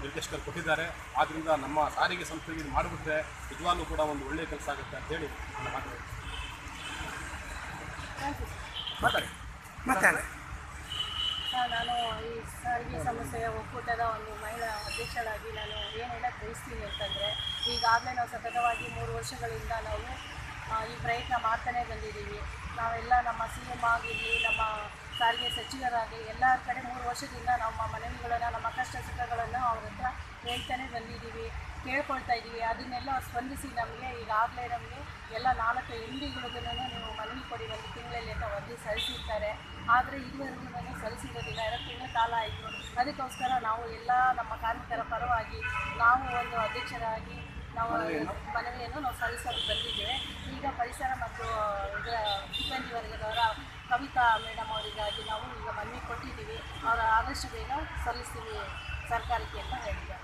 Speaker 5: ನಿರ್ದೇಶಕರು ಕೊಟ್ಟಿದ್ದಾರೆ. ಆದ್ದರಿಂದ ನಮ್ಮ ಸಾರಿಗೆ ಸಂಸ್ಥೆಗೆ ಮಾಡಿಬಿಟ್ರೆ ನಿಜವಾಗ್ಲೂ ಕೂಡ ಒಂದು ಒಳ್ಳೆಯ ಕೆಲಸ ಆಗುತ್ತೆ ಅಂತೇಳಿ ನನ್ನ
Speaker 9: ಮಾತಾಡಿ. ನಾನು ಈ ಸಾರಿಗೆ ಸಮಸ್ಯೆಯ ಒಕ್ಕೂಟದ ಒಂದು ಮಹಿಳಾ ಅಧ್ಯಕ್ಷರಾಗಿ ನಾನು ಏನೆಲ್ಲ ತಿಳಿಸ್ತೀನಿ ಅಂತಂದರೆ, ಈಗಾಗಲೇ ನಾವು ಸತತವಾಗಿ 3 ವರ್ಷಗಳಿಂದ ನಾವು ಈ ಪ್ರಯತ್ನ ಮಾಡ್ತಾನೆ ಬಂದಿದ್ದೀವಿ. ನಾವೆಲ್ಲ ನಮ್ಮ CM ಆಗಿರಲಿ, ನಮ್ಮ ಸಾರಿಗೆ ಸಚಿವರಾಗಲಿ ಎಲ್ಲರ ಕಡೆ 3 ವರ್ಷದಿಂದ ನಮ್ಮ ಮನವಿಗಳನ್ನು, ನಮ್ಮ ಕಷ್ಟ ಸುಖಗಳನ್ನು ಅವ್ರ ಹತ್ರ ಹೇಳ್ತಾನೆ ಬಂದಿದ್ದೀವಿ, ಕೇಳ್ಕೊಳ್ತಾ ಇದ್ದೀವಿ. ಅದನ್ನೆಲ್ಲ ಸ್ಪಂದಿಸಿ ನಮಗೆ ಈಗಾಗಲೇ ನಮಗೆ ಎಲ್ಲ 4 MDಗಳಿಗೂ ನೀವು ಮನವಿ ಕೊಡಿ, ಒಂದು ತಿಂಗಳಲ್ಲಿ ಅಂತ ವರದಿ ಸಲ್ಲಿಸಿರ್ತಾರೆ. ಆದರೆ ಇದುವರೆಗೂ ನಾನು ಸಲ್ಲಿಸಿರೋದಿಲ್ಲ, 2 ತಿಂಗಳ ಕಾಲ ಆಯಿತು. ಅದಕ್ಕೋಸ್ಕರ ನಾವು ಎಲ್ಲ ನಮ್ಮ ಕಾರ್ಮಿಕರ ಪರವಾಗಿ ನಾವು ಒಂದು ಅಧ್ಯಕ್ಷರಾಗಿ ನಾವು ಮನವಿಯನ್ನು ನಾವು ಸಲ್ಲಿಸಲು ಬಂದಿದ್ದೇವೆ. ಈಗ ಪರಿಸರ ಮತ್ತು ಇದರ ಸಿಬ್ಬಂದಿ ವರ್ಗದವರ ಕವಿತಾ ಮೇಡಮ್ ಅವರಿಗಾಗಿ ನಾವು ಈಗ ಮನವಿ ಕೊಟ್ಟಿದ್ದೀವಿ. ಅವರ ಆದಷ್ಟು ಬೇಗ ಸಲ್ಲಿಸ್ತೀವಿ ಸರ್ಕಾರಕ್ಕೆ ಅಂತ ಹೇಳಿದ್ದಾರೆ.